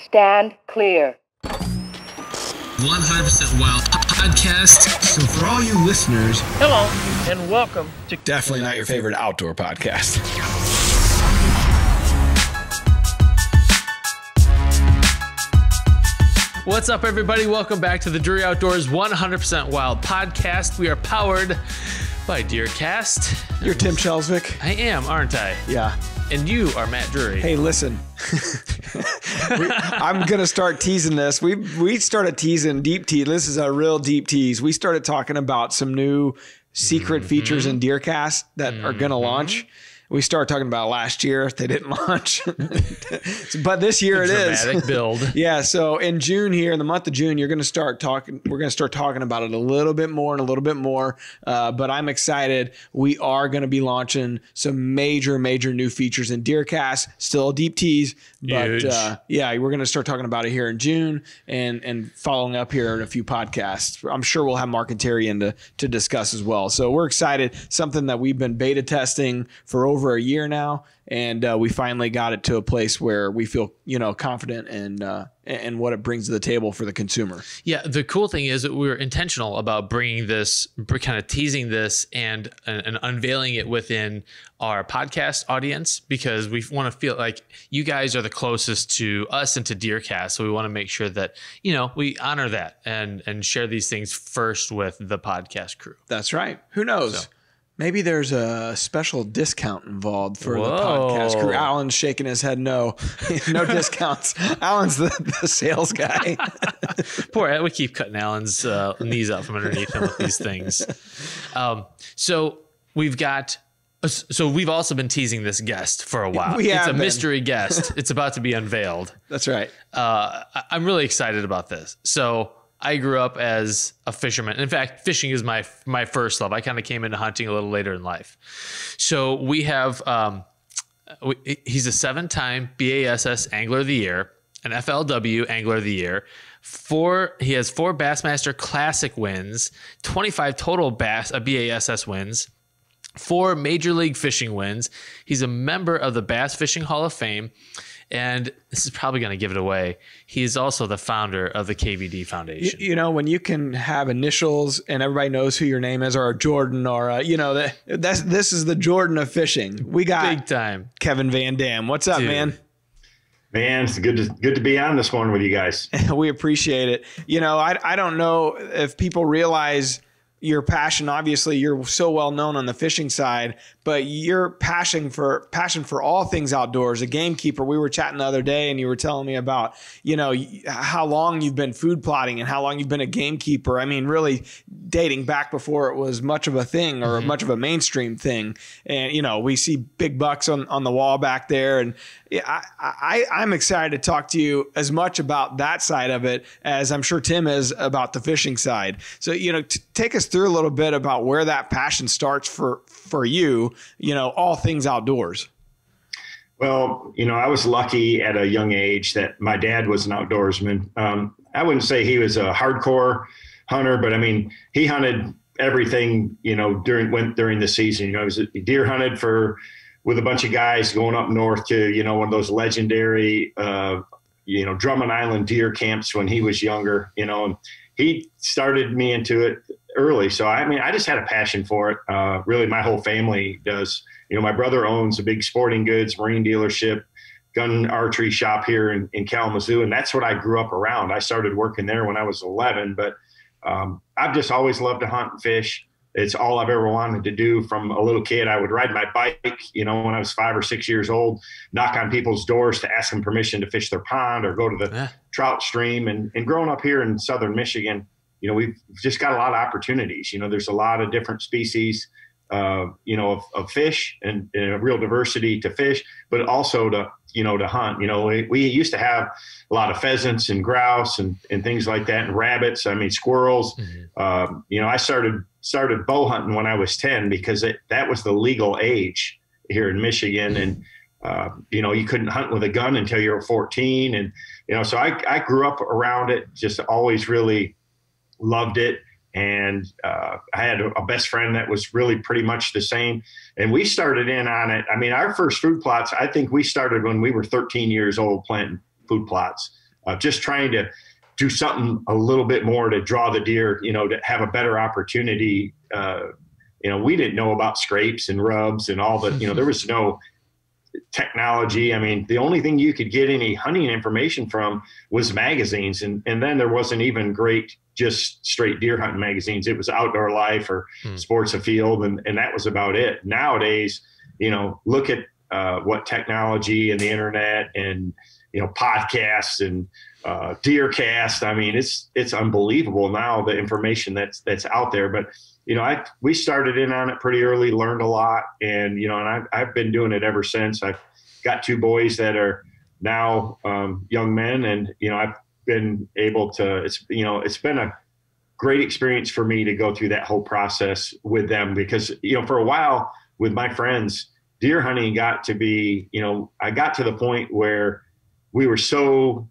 Stand clear. 100% Wild Podcast. So for all you listeners, hello and welcome to definitely not your favorite outdoor podcast. What's up, everybody? Welcome back to the Drury Outdoors 100% Wild Podcast. We are powered by DeerCast. You're Tim Chelsvik. I am, aren't I? Yeah. And you are Matt Drury. Hey, listen. I'm going to start teasing this. We started teasing deep tease. This is a real deep tease. We started talking about some new secret features in DeerCast that are going to launch. We started talking about last year. They didn't launch. But this year it is. Dramatic build. Yeah. So in June here, in the month of June, you're going to start talking. We're going to start talking about it a little bit more and a little bit more. But I'm excited. We are going to be launching some major new features in DeerCast. Still a deep tease. But yeah, we're going to start talking about it here in June and following up here in a few podcasts. I'm sure we'll have Mark and Terry in to discuss as well. So we're excited. Something that we've been beta testing for over a year now, and we finally got it to a place where we feel confident and what it brings to the table for the consumer. Yeah, the cool thing is that we were intentional about bringing this, kind of teasing this and unveiling it within our podcast audience, because we want to feel like you guys are the closest to us and to DeerCast. So we want to make sure that, we honor that and share these things first with the podcast crew. That's right. Who knows? So, maybe there's a special discount involved for the podcast crew. Alan's shaking his head no. No discounts. Alan's the sales guy. Poor, we keep cutting Alan's knees out from underneath him with these things. So we've also been teasing this guest for a while. It's a mystery guest. It's about to be unveiled. That's right. I'm really excited about this. So I grew up as a fisherman. In fact, fishing is my first love. I kind of came into hunting a little later in life. So we have, he's a 7-time BASS Angler of the Year, an FLW Angler of the Year. He has 4 Bassmaster Classic wins, 25 total BASS wins, 4 Major League Fishing wins. He's a member of the Bass Fishing Hall of Fame. And this is probably going to give it away. He is also the founder of the KVD Foundation. When you can have initials and everybody knows who your name is, or a Jordan, or this is the Jordan of fishing. We got big time Kevin VanDam. What's up, man? Man, it's good to be on this one with you guys. We appreciate it. I don't know if people realize your passion. Obviously, you're so well known on the fishing side, but your passion for all things outdoors. A gamekeeper. We were chatting the other day, and you were telling me about how long you've been food plotting and how long you've been a gamekeeper. I mean, really dating back before it was much of a thing or much of a mainstream thing. And we see big bucks on the wall back there, and I'm excited to talk to you as much about that side of it as I'm sure Tim is about the fishing side. So take us through a little bit about where that passion starts for you, all things outdoors. Well, I was lucky at a young age that my dad was an outdoorsman. I wouldn't say he was a hardcore hunter, but I mean, he hunted everything, during the season. He was deer hunted with a bunch of guys going up north to, one of those legendary, Drummond Island deer camps when he was younger, and he started me into it early. So, I just had a passion for it. Really, my whole family does. My brother owns a big sporting goods, marine dealership, gun archery shop here in Kalamazoo. And that's what I grew up around. I started working there when I was 11, but I've just always loved to hunt and fish. It's all I've ever wanted to do from a little kid. I would ride my bike, when I was 5 or 6 years old, knock on people's doors to ask them permission to fish their pond or go to the trout stream. And growing up here in southern Michigan, we've just got a lot of opportunities. There's a lot of different species, of fish and a real diversity to fish, but also to hunt. We used to have a lot of pheasants and grouse and things like that, and rabbits. Squirrels. I started bow hunting when I was 10 because that was the legal age here in Michigan. And, you couldn't hunt with a gun until you were 14. And, so I grew up around it, just always really loved it. And I had a best friend that was really pretty much the same. And we started in on it. Our first food plots, I think we started when we were 13 years old planting food plots. just trying to do something a little bit more to draw the deer, to have a better opportunity. We didn't know about scrapes and rubs and all that. There was no technology. I mean, the only thing you could get any hunting information from was magazines. And then there wasn't even great, just straight deer hunting magazines. It was Outdoor Life or Sports Afield. And that was about it. Nowadays, look at what technology and the internet and, podcasts and DeerCast. I mean, it's unbelievable now, the information that's out there. But, we started in on it pretty early, learned a lot, and, and I've been doing it ever since. I've got 2 boys that are now young men, and, I've been able to, it's been a great experience for me to go through that whole process with them, because, for a while with my friends, deer hunting got to be, I got to the point where we were so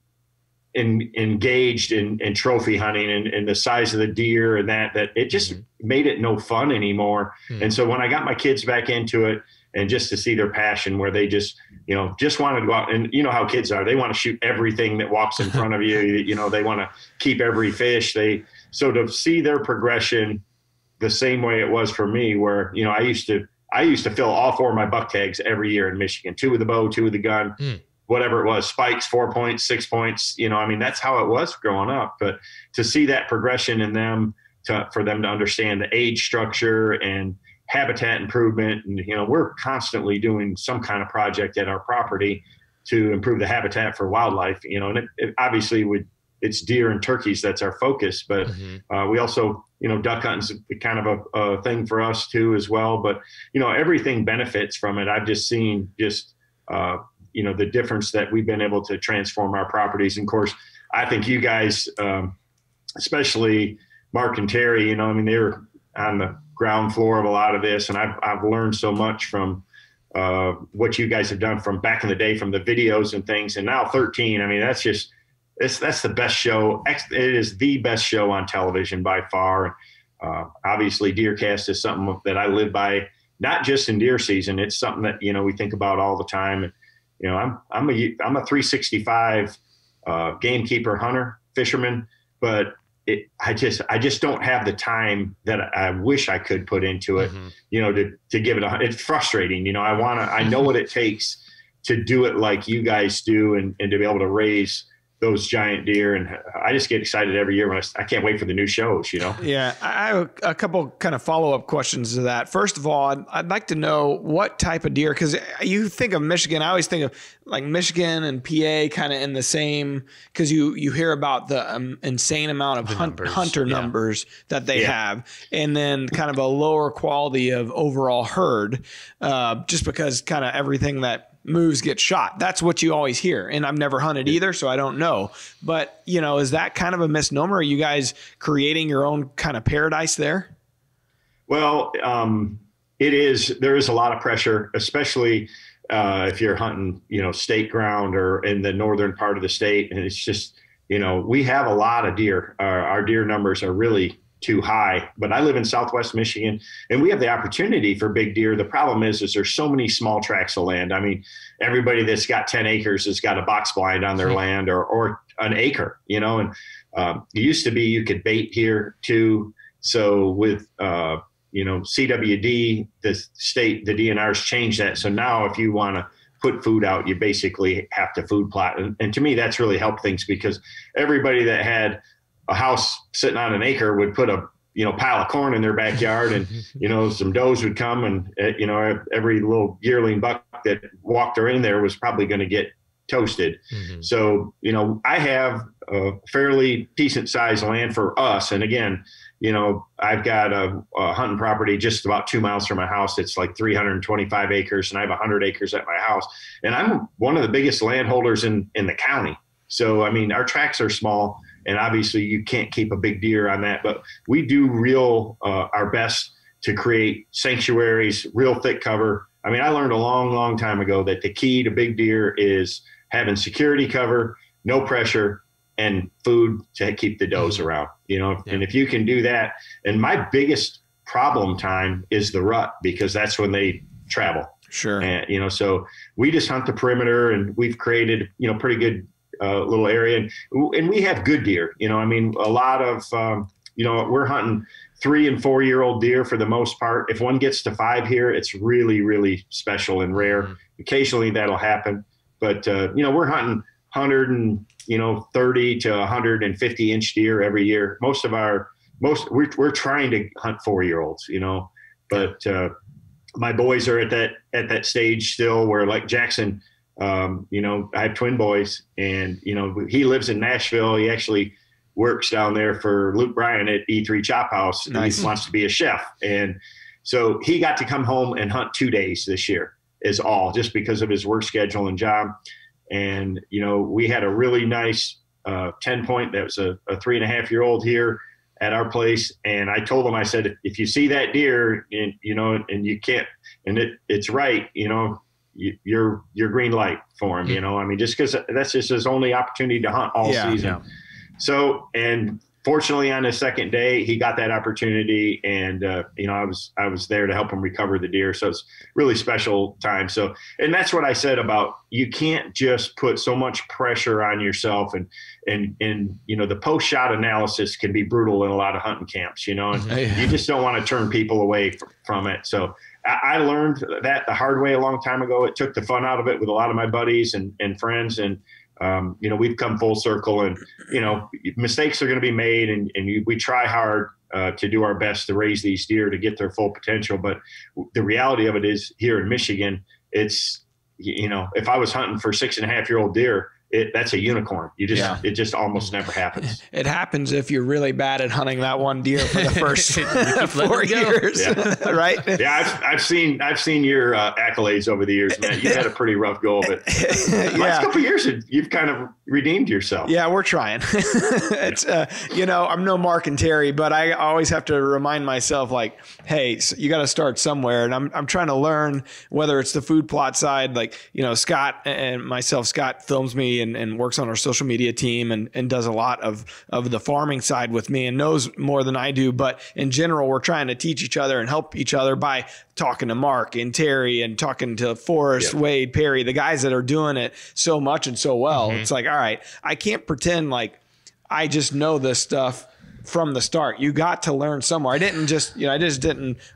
engaged in trophy hunting and the size of the deer and that it just made it no fun anymore. And so when I got my kids back into it, and just to see their passion where they just wanted to go out, and how kids are, they want to shoot everything that walks in front of you. They want to keep every fish. So to see their progression the same way it was for me, where, I used to fill all 4 of my buck tags every year in Michigan, 2 with the bow, 2 with the gun, whatever it was, spikes, 4 points, 6 points, that's how it was growing up. But to see that progression in them, for them to understand the age structure and habitat improvement. And, we're constantly doing some kind of project at our property to improve the habitat for wildlife, and it obviously it's deer and turkeys. That's our focus. But we also, duck hunting's kind of a thing for us too, as well. But, everything benefits from it. I've just seen the difference that we've been able to transform our properties. And of course, I think you guys, especially Mark and Terry, they were on the ground floor of a lot of this. And I've learned so much from what you guys have done from back in the day, from the videos and things. And now 13, that's the best show. It is the best show on television by far. Obviously DeerCast is something that I live by, not just in deer season. It's something that, we think about all the time. I'm a 365 gamekeeper, hunter, fisherman, but I just don't have the time that I wish I could put into it, to give it it's frustrating. I know what it takes to do it like you guys do, and to be able to raise those giant deer. And I just get excited every year when I can't wait for the new shows, Yeah. I have a couple kind of follow-up questions to that. First of all, I'd like to know what type of deer, because you think of Michigan, I always think of like Michigan and PA kind of in the same, because you hear about the insane amount of hunter numbers that they have, and then kind of a lower quality of overall herd, just because kind of everything that moves get shot. That's what you always hear. And I've never hunted either, so I don't know. But, is that kind of a misnomer? Are you guys creating your own kind of paradise there? Well, it is. There is a lot of pressure, especially if you're hunting, state ground or in the northern part of the state. And it's just, we have a lot of deer. Our deer numbers are really too high, but I live in Southwest Michigan, and we have the opportunity for big deer. The problem is there's so many small tracts of land. Everybody that's got 10 acres has got a box blind on their land, or an acre, and it used to be you could bait here too. So with, CWD, the state, the DNR's changed that. So now if you want to put food out, you basically have to food plot. And to me, that's really helped things, because everybody that had a house sitting on an acre would put a pile of corn in their backyard, and some does would come, and every little yearling buck that walked in there was probably going to get toasted. So I have a fairly decent sized land for us, and again, I've got a hunting property just about 2 miles from my house. It's like 325 acres, and I have 100 acres at my house, and I'm one of the biggest landholders in the county. So our tracts are small, and obviously you can't keep a big deer on that, but we do our best to create sanctuaries, real thick cover. I learned a long, long time ago that the key to big deer is having security cover, no pressure, and food to keep the does around, and if you can do that. And my biggest problem time is the rut, because that's when they travel. Sure. And, so we just hunt the perimeter, and we've created, pretty good little area, and we have good deer. You know, I mean, a lot of we're hunting 3 and 4 year old deer for the most part. If one gets to 5 here, it's really, really special and rare. Occasionally that'll happen, but we're hunting 130 to 150 inch deer every year. We're trying to hunt 4 year olds, but my boys are at that stage still where, like Jackson, I have twin boys, and he lives in Nashville. He actually works down there for Luke Bryan at E3 Chop House. Nice. He wants to be a chef. And so he got to come home and hunt 2 days this year is all, just because of his work schedule and job. And, we had a really nice 10 point. That was a 3.5 year old here at our place. And I told him, I said, if you see that deer and you can't, and it's right, you're green light for him, I mean, just because that's just his only opportunity to hunt all season. Yeah. So, and fortunately on the second day, he got that opportunity, and, I was there to help him recover the deer. So it's really special time. So, and that's what I said about, you can't just put so much pressure on yourself, and the post-shot analysis can be brutal in a lot of hunting camps, and you just don't want to turn people away from it. So I learned that the hard way a long time ago. It took the fun out of it with a lot of my buddies and friends, and we've come full circle, and, mistakes are going to be made, and we try hard to do our best to raise these deer to get their full potential. But the reality of it is, here in Michigan, it's, if I was hunting for 6.5 year old deer, that's a unicorn. It just almost never happens. It happens if you're really bad at hunting that one deer for the first 4 years, right? Yeah, I've seen your accolades over the years, man. You had a pretty rough go of it. Last couple of years, you've kind of redeemed yourself. Yeah, we're trying. It's I'm no Mark and Terry, but I always have to remind myself, like, hey, so you got to start somewhere, and I'm trying to learn, whether it's the food plot side, like Scott and myself. Scott films me and works on our social media team and does a lot of the farming side with me and knows more than I do. But in general, we're trying to teach each other and help each other by talking to Mark and Terry and talking to Forrest, Wade, Perry, the guys that are doing it so much and so well. It's like, all right, I can't pretend like I just know this stuff from the start. You got to learn somewhere. I didn't just, I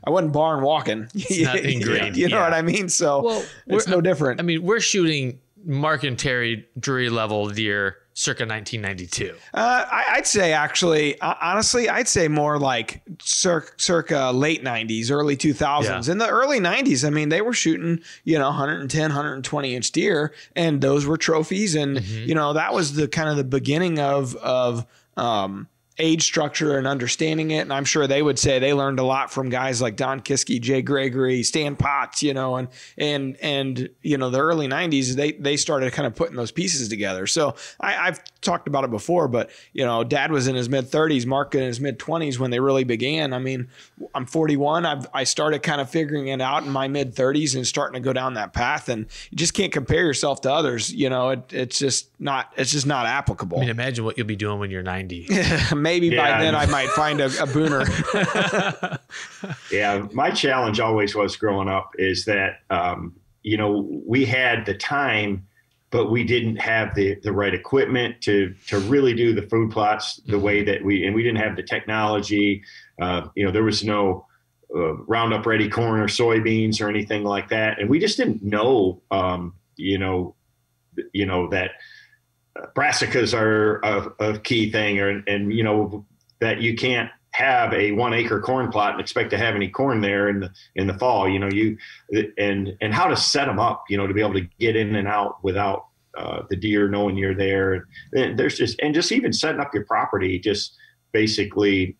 wasn't barn walking. It's not ingrained. You know what I mean? So it's no different. I mean, we're shooting Mark and Terry Drury level deer circa 1992. I'd say, actually, honestly, I'd say more like circa late 90s, early 2000s. In the early 90s, I mean, they were shooting, 110, 120 inch deer, and those were trophies. And, that was the kind of the beginning of age structure and understanding it. And I'm sure they would say they learned a lot from guys like Don Kiske, Jay Gregory, Stan Potts, and the early 90s, they started kind of putting those pieces together. So I've talked about it before, but, Dad was in his mid 30s, Mark in his mid 20s when they really began. I mean, I'm 41. I started kind of figuring it out in my mid 30s and starting to go down that path. And you just can't compare yourself to others. It's just not applicable. I mean, imagine what you'll be doing when you're 90. Maybe by then I might find a booner. Yeah. My challenge always was growing up is that, we had the time, but we didn't have the right equipment to really do the food plots the way that we didn't have the technology. There was no Roundup Ready corn or soybeans or anything like that. And we just didn't know, that brassicas are a key thing, and that you can't have a 1 acre corn plot and expect to have any corn there in the fall, and how to set them up, to be able to get in and out without the deer knowing you're there. And there's just even setting up your property, just basically,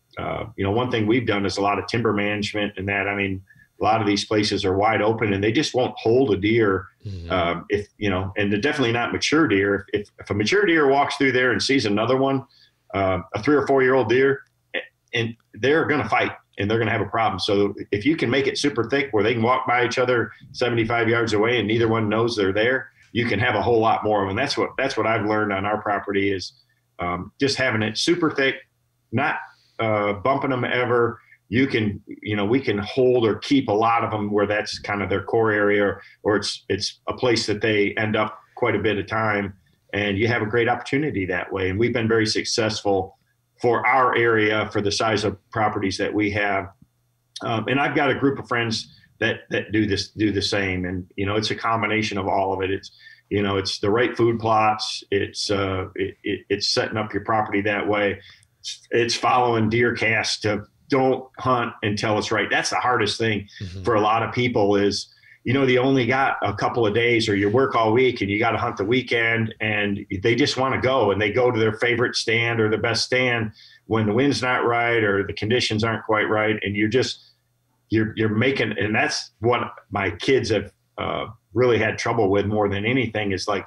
one thing we've done is a lot of timber management, and that, I mean, a lot of these places are wide open and they just won't hold a deer. If, and they're definitely not mature deer. If a mature deer walks through there and sees another one, a 3 or 4 year old deer, and they're going to fight and they're going to have a problem. So if you can make it super thick where they can walk by each other 75 yards away and neither one knows they're there, you can have a whole lot more of them. That's what I've learned on our property is just having it super thick, not bumping them ever. We can hold or keep a lot of them where that's kind of their core area, or it's a place that they end up quite a bit of time. and you have a great opportunity that way. And we've been very successful for our area, for the size of properties that we have. And I've got a group of friends that do the same. And, you know, it's a combination of all of it. It's, you know, it's the right food plots. It's setting up your property that way. It's following DeerCast to don't hunt until it's right. That's the hardest thing for a lot of people is, you know, they only got a couple of days or you work all week and you got to hunt the weekend and they just want to go and they go to their favorite stand or the best stand when the wind's not right or the conditions aren't quite right. And you're making, and that's what my kids have really had trouble with more than anything is like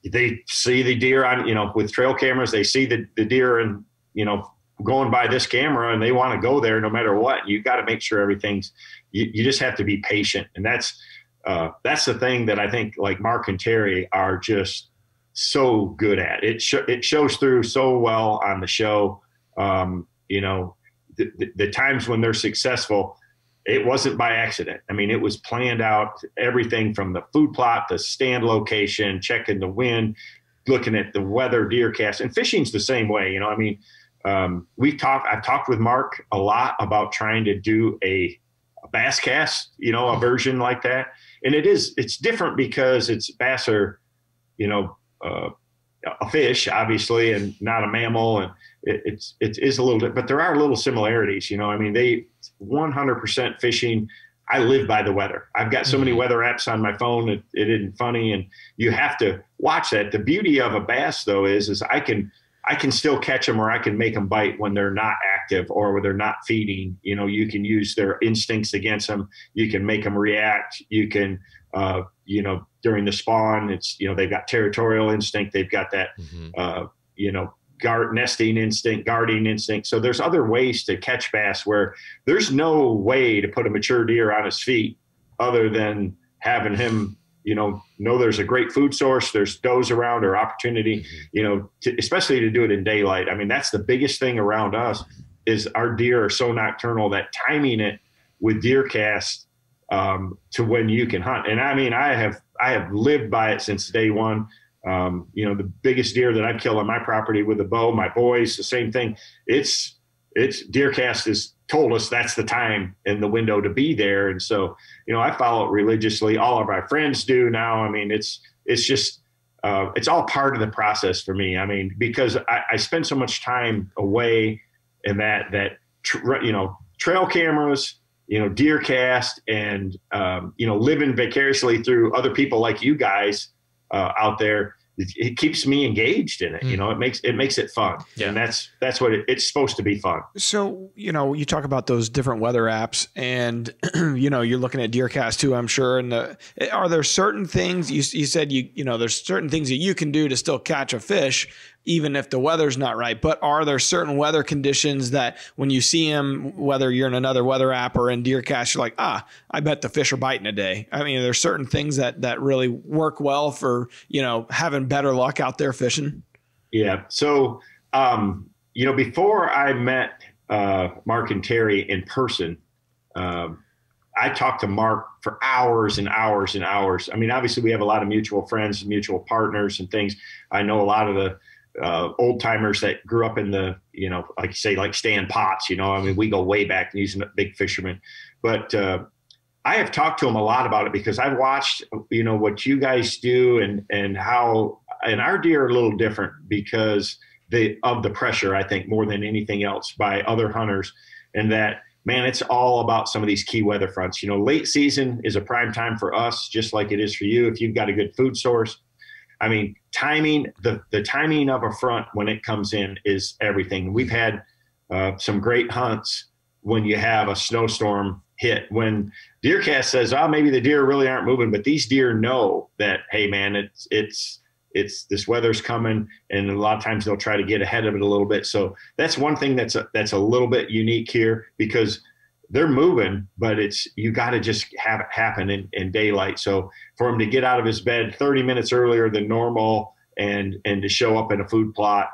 they see the deer on, you know, with trail cameras, they see the deer and, you know, going by this camera and they want to go there no matter what. You got to make sure everything's, you just have to be patient. And that's the thing that I think like Mark and Terry are just so good at. It shows through so well on the show. You know, the times when they're successful, it wasn't by accident. I mean, it was planned out, everything from the food plot, the stand location, checking the wind, looking at the weather, DeerCast, and fishing's the same way. You know, I mean, I've talked with Mark a lot about trying to do a bass cast, you know, a version like that. And it's different because bass are, you know, a fish, obviously, and not a mammal. And it is a little bit, but there are little similarities, you know, I mean, they 100% fishing. I live by the weather. I've got so many weather apps on my phone. It isn't funny. And you have to watch that. The beauty of a bass though, is I can still catch them or I can make them bite when they're not active or when they're not feeding. You know, you can use their instincts against them. You can make them react. You can, you know, during the spawn, it's, you know, they've got territorial instinct. They've got that, you know, nesting instinct, guarding instinct. So there's other ways to catch bass where there's no way to put a mature deer on his feet other than having him, you know there's a great food source, there's does around or opportunity, you know, especially to do it in daylight. I mean, that's the biggest thing around us is our deer are so nocturnal that timing it with DeerCast to when you can hunt. And I mean, I have lived by it since day one. You know, the biggest deer that I've killed on my property with a bow, my boys, the same thing. It's DeerCast has told us that's the time and the window to be there. And so, you know, I follow it religiously. All of our friends do now. I mean, it's just, it's all part of the process for me. I mean, because I spend so much time away in you know, trail cameras, you know, DeerCast and, you know, living vicariously through other people like you guys out there. It keeps me engaged in it. You know, it makes it fun. Yeah. And that's what it's supposed to be fun. So, you know, you talk about those different weather apps and, you know, you're looking at DeerCast too, I'm sure. And are there certain things you said, you know, there's certain things that you can do to still catch a fish, even if the weather's not right, but are there certain weather conditions that when you see them, whether you're in another weather app or in DeerCast, you're like, I bet the fish are biting today. I mean, there's certain things that really work well for, you know, having better luck out there fishing. Yeah. So, you know, before I met Mark and Terry in person, I talked to Mark for hours and hours and hours. I mean, obviously we have a lot of mutual friends, mutual partners and things. I know a lot of the old timers that grew up in the, you know, like you say, like Stan Potts, you know, I mean, we go way back and he's a big fisherman, but I have talked to him a lot about it because I've watched, you know, what you guys do and how, and our deer are a little different because of the pressure, I think, more than anything else by other hunters. And that, man, it's all about some of these key weather fronts. You know, late season is a prime time for us, just like it is for you. If you've got a good food source, I mean, timing, the timing of a front when it comes in is everything. We've had some great hunts when you have a snowstorm hit. When DeerCast says, maybe the deer really aren't moving, but these deer know that, hey, man, it's this weather's coming, and a lot of times they'll try to get ahead of it a little bit. So that's one thing that's a little bit unique here because they're moving, but you got to just have it happen in daylight. So for him to get out of his bed 30 minutes earlier than normal and to show up in a food plot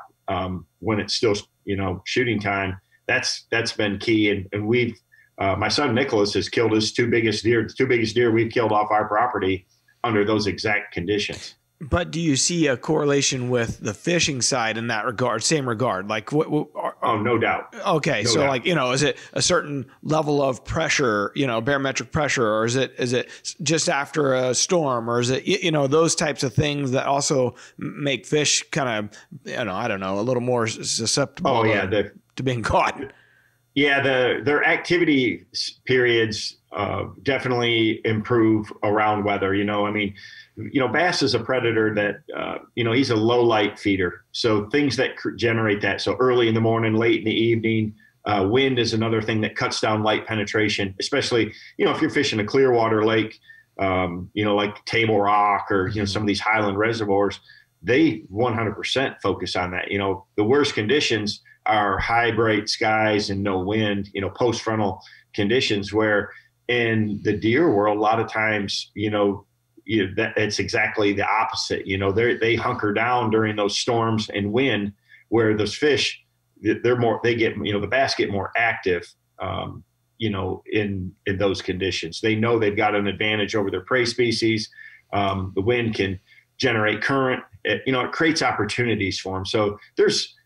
when it's still, you know, shooting time, that's been key. And we've, my son Nicholas has killed his two biggest deer we've killed off our property under those exact conditions. But do you see a correlation with the fishing side in that regard? Same regard, like Oh, no doubt. Okay, No so doubt. like, is it a certain level of pressure, barometric pressure, or is it just after a storm, or is it those types of things that also make fish kind of I don't know, a little more susceptible Oh yeah, to being caught? Yeah, their activity periods definitely improve around weather. Bass is a predator that, he's a low light feeder. So things that generate that. So early in the morning, late in the evening, wind is another thing that cuts down light penetration, especially, if you're fishing a clear water lake, like Table Rock or, some of these highland reservoirs, they 100% focus on that. The worst conditions are high bright skies and no wind, post frontal conditions, where in the deer world, a lot of times, that it's exactly the opposite. They hunker down during those storms and wind, where those fish, the bass get more active, in those conditions. They know they've got an advantage over their prey species. The wind can generate current, it creates opportunities for them. So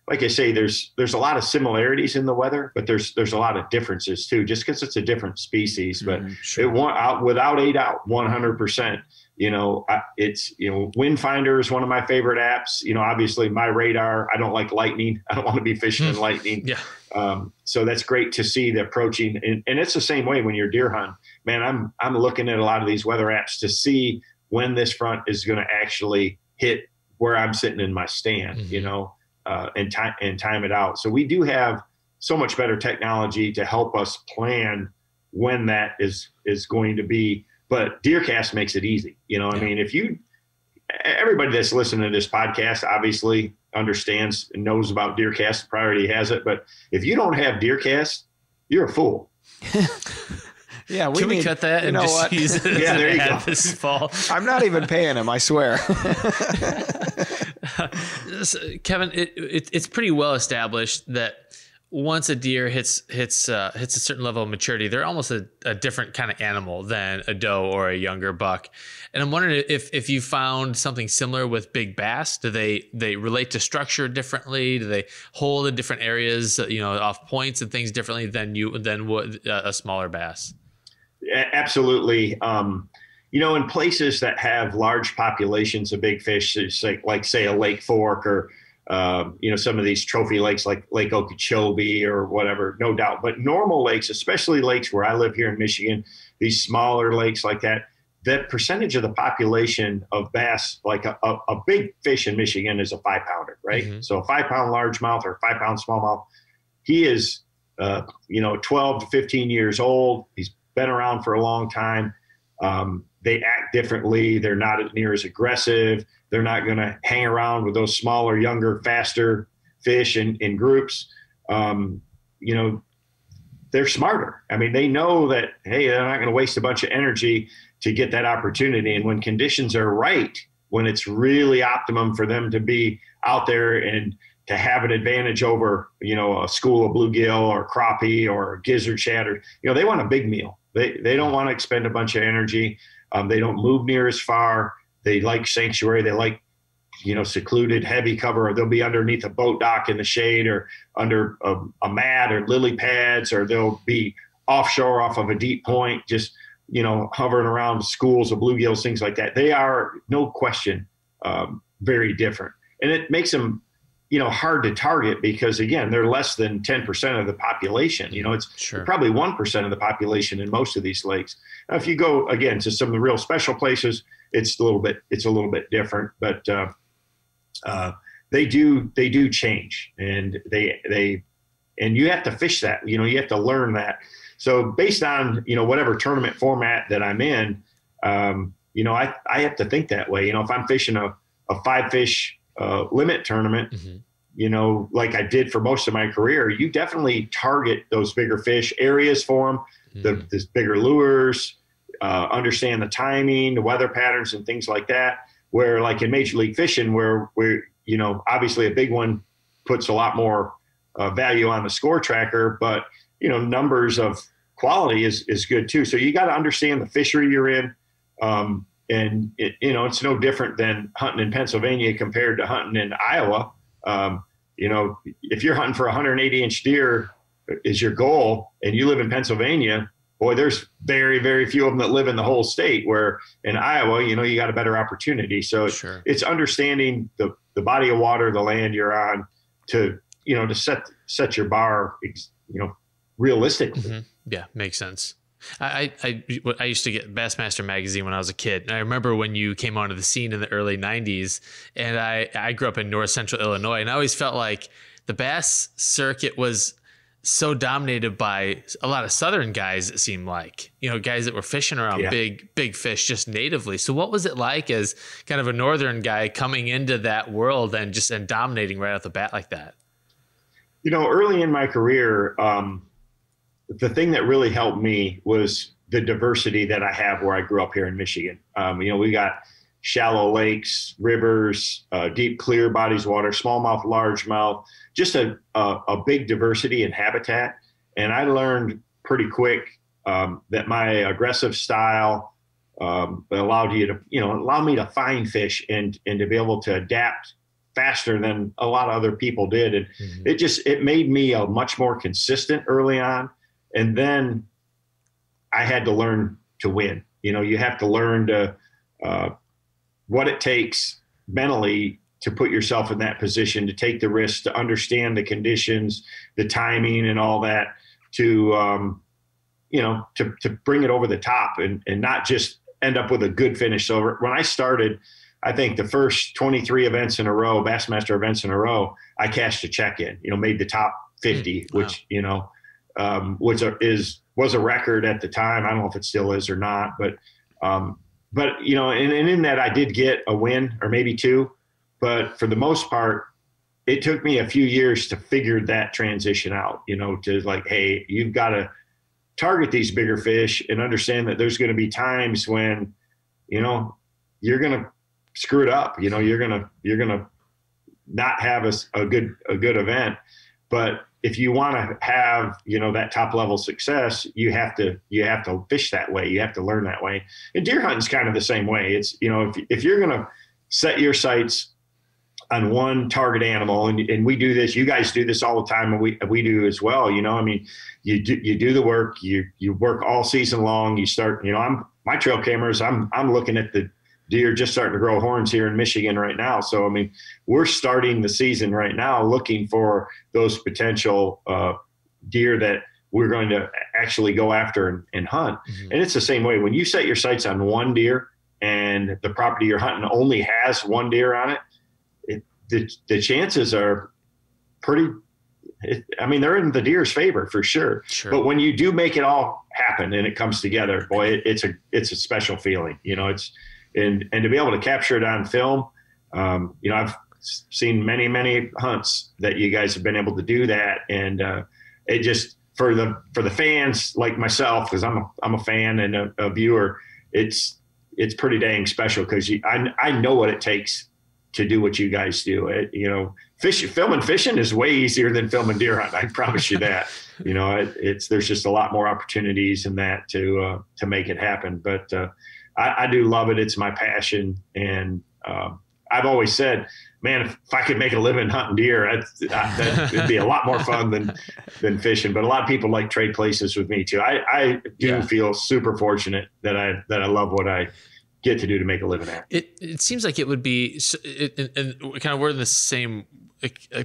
like I say, there's a lot of similarities in the weather, but there's a lot of differences too, just because it's a different species. But sure. Without a doubt, 100%. It's Windfinder is one of my favorite apps. Obviously my radar. I don't like lightning. I don't want to be fishing in lightning. Yeah. So that's great to see the approaching, and it's the same way when you're deer hunting. Man, I'm looking at a lot of these weather apps to see when this front is going to actually hit where I'm sitting in my stand. And time it out. So we do have so much better technology to help us plan when that is going to be. But DeerCast makes it easy. I mean, everybody that's listening to this podcast obviously understands and knows about DeerCast, priority has it. But if you don't have DeerCast, you're a fool. Yeah, Can we cut that and just use it as there an you ad go. this fall? I'm not even paying him, I swear. Kevin, it's pretty well established that once a deer hits a certain level of maturity, they're almost a different kind of animal than a doe or a younger buck. And I'm wondering if you found something similar with big bass. Do they relate to structure differently? Do they hold in different areas, off points and things differently than what a smaller bass? Absolutely. In places that have large populations of big fish, it's like say a Lake Fork or, some of these trophy lakes like Lake Okeechobee or whatever, no doubt. But normal lakes, especially lakes where I live here in Michigan, these smaller lakes like that percentage of the population of bass, like a big fish in Michigan is a 5-pounder, right? Mm-hmm. So a 5-pound largemouth or a 5-pound smallmouth, he is, 12 to 15 years old. He's been around for a long time. They act differently. They're not near as aggressive. They're not going to hang around with those smaller, younger, faster fish in groups. They're smarter. I mean, they know that, hey, they're not going to waste a bunch of energy to get that opportunity. And when conditions are right, when it's really optimum for them to be out there and to have an advantage over, a school of bluegill or crappie or gizzard shad, or, they want a big meal. They don't want to expend a bunch of energy. They don't move near as far. They like sanctuary. They like, secluded, heavy cover, or they'll be underneath a boat dock in the shade or under a mat or lily pads, or they'll be offshore off of a deep point, just, hovering around schools of bluegills, things like that. They are, no question, very different. And it makes them, hard to target because, again, they're less than 10% of the population. It's Sure. Probably 1% of the population in most of these lakes. Now, if you go, again, to some of the real special places, it's a little bit different, but they do change, and and you have to fish that, you have to learn that. So based on, whatever tournament format that I'm in, I have to think that way. If I'm fishing a 5-fish limit tournament, mm-hmm. Like I did for most of my career, you definitely target those bigger fish, areas for them, mm-hmm. the bigger lures, understand the timing, the weather patterns and things like that. Where like in Major League Fishing, where obviously a big one puts a lot more value on the score tracker, but numbers of quality is good too. So you got to understand the fishery you're in. And it's no different than hunting in Pennsylvania compared to hunting in Iowa. If you're hunting for 180-inch deer is your goal, and you live in Pennsylvania, boy, there's very, very few of them that live in the whole state, where in Iowa, you got a better opportunity. So it's understanding the body of water, the land you're on, to set your bar, realistically. Mm-hmm. Yeah, makes sense. I used to get Bassmaster magazine when I was a kid. And I remember when you came onto the scene in the early 90s, and I grew up in north central Illinois, and I always felt like the bass circuit was so dominated by a lot of southern guys, it seemed like, guys that were fishing around big fish just natively. So what was it like as kind of a northern guy coming into that world and dominating right off the bat like that? Early in my career, the thing that really helped me was the diversity that I have where I grew up here in Michigan. We got shallow lakes, rivers, deep, clear bodies of water, smallmouth, largemouth, just a big diversity in habitat. And I learned pretty quick that my aggressive style allowed me to find fish and to be able to adapt faster than a lot of other people did. And it made me a much more consistent early on. And then I had to learn to win. You have to learn to what it takes mentally to put yourself in that position, to take the risk, to understand the conditions, the timing and all that, to bring it over the top and not just end up with a good finish. So when I started, I think the first 23 events in a row, Bassmaster events in a row, I cashed a check in, made the top 50, which, was a record at the time. I don't know if it still is or not, but in that I did get a win or maybe two, but for the most part, it took me a few years to figure that transition out, to like, hey, you've got to target these bigger fish and understand that there's going to be times when, you're going to screw it up. You're going to not have a good event, but if you want to have, that top level success, you have to fish that way. You have to learn that way. And deer hunting's kind of the same way. It's, if you're going to set your sights on one target animal, and we do this, you guys do this all the time, and we do as well. You do the work, you work all season long. You start, my trail cameras, I'm looking at the deer just starting to grow horns here in Michigan right now. So, we're starting the season right now looking for those potential deer that we're going to actually go after and hunt. Mm-hmm. And it's the same way. When you set your sights on one deer and the property you're hunting only has one deer on it, the chances are pretty, they're in the deer's favor for sure. But when you do make it all happen and it comes together, boy, it's a special feeling, and to be able to capture it on film. I've seen many hunts that you guys have been able to do that. And it just, for the fans like myself, cause I'm a fan and a viewer, it's pretty dang special. Cause I know what it takes to do what you guys do. Filming fishing is way easier than filming deer hunting. I promise you that. There's just a lot more opportunities in that to make it happen. But I do love it. It's my passion, and I've always said, man, if I could make a living hunting deer, that'd be a lot more fun than fishing. But a lot of people like trade places with me too. I do feel super fortunate that I love what I get to do to make a living at. It seems like it would be, and kind of we're in the same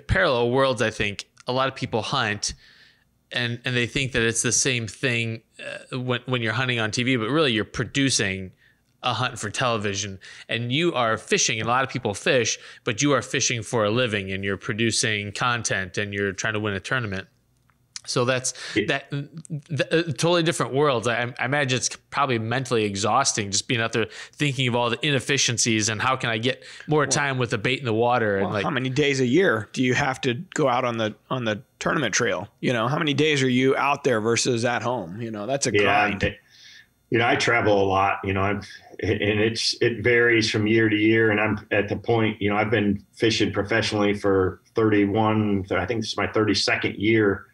parallel worlds. I think a lot of people hunt and they think that it's the same thing when you're hunting on TV, but really you're producing a hunt for television, and you are fishing, and a lot of people fish, but you are fishing for a living, and you're producing content, and you're trying to win a tournament. So that's totally different worlds. I imagine it's probably mentally exhausting just being out there thinking of all the inefficiencies and how can I get more time with the bait in the water. And how many days a year do you have to go out on the tournament trail? How many days are you out there versus at home? That's a grind. I travel a lot, and it varies from year to year. And I'm at the point, I've been fishing professionally for 31, I think this is my 32nd year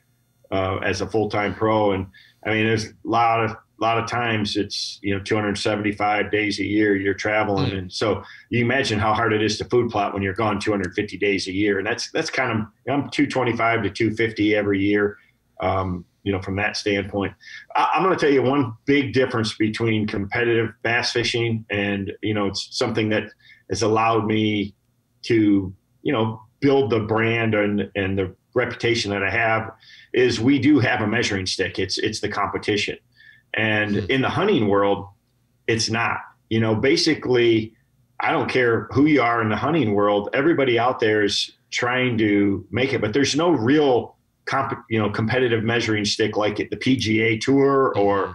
as a full-time pro. And there's a lot of a lot of times it's, 275 days a year you're traveling. And so you imagine how hard it is to food plot when you're gone 250 days a year. And that's kind of, I'm 225 to 250 every year. From that standpoint, I'm going to tell you one big difference between competitive bass fishing and, it's something that has allowed me to, build the brand and the reputation that I have is we do have a measuring stick. It's the competition. And in the hunting world, it's not, basically, I don't care who you are in the hunting world. Everybody out there is trying to make it, but there's no real competitive measuring stick like the PGA Tour or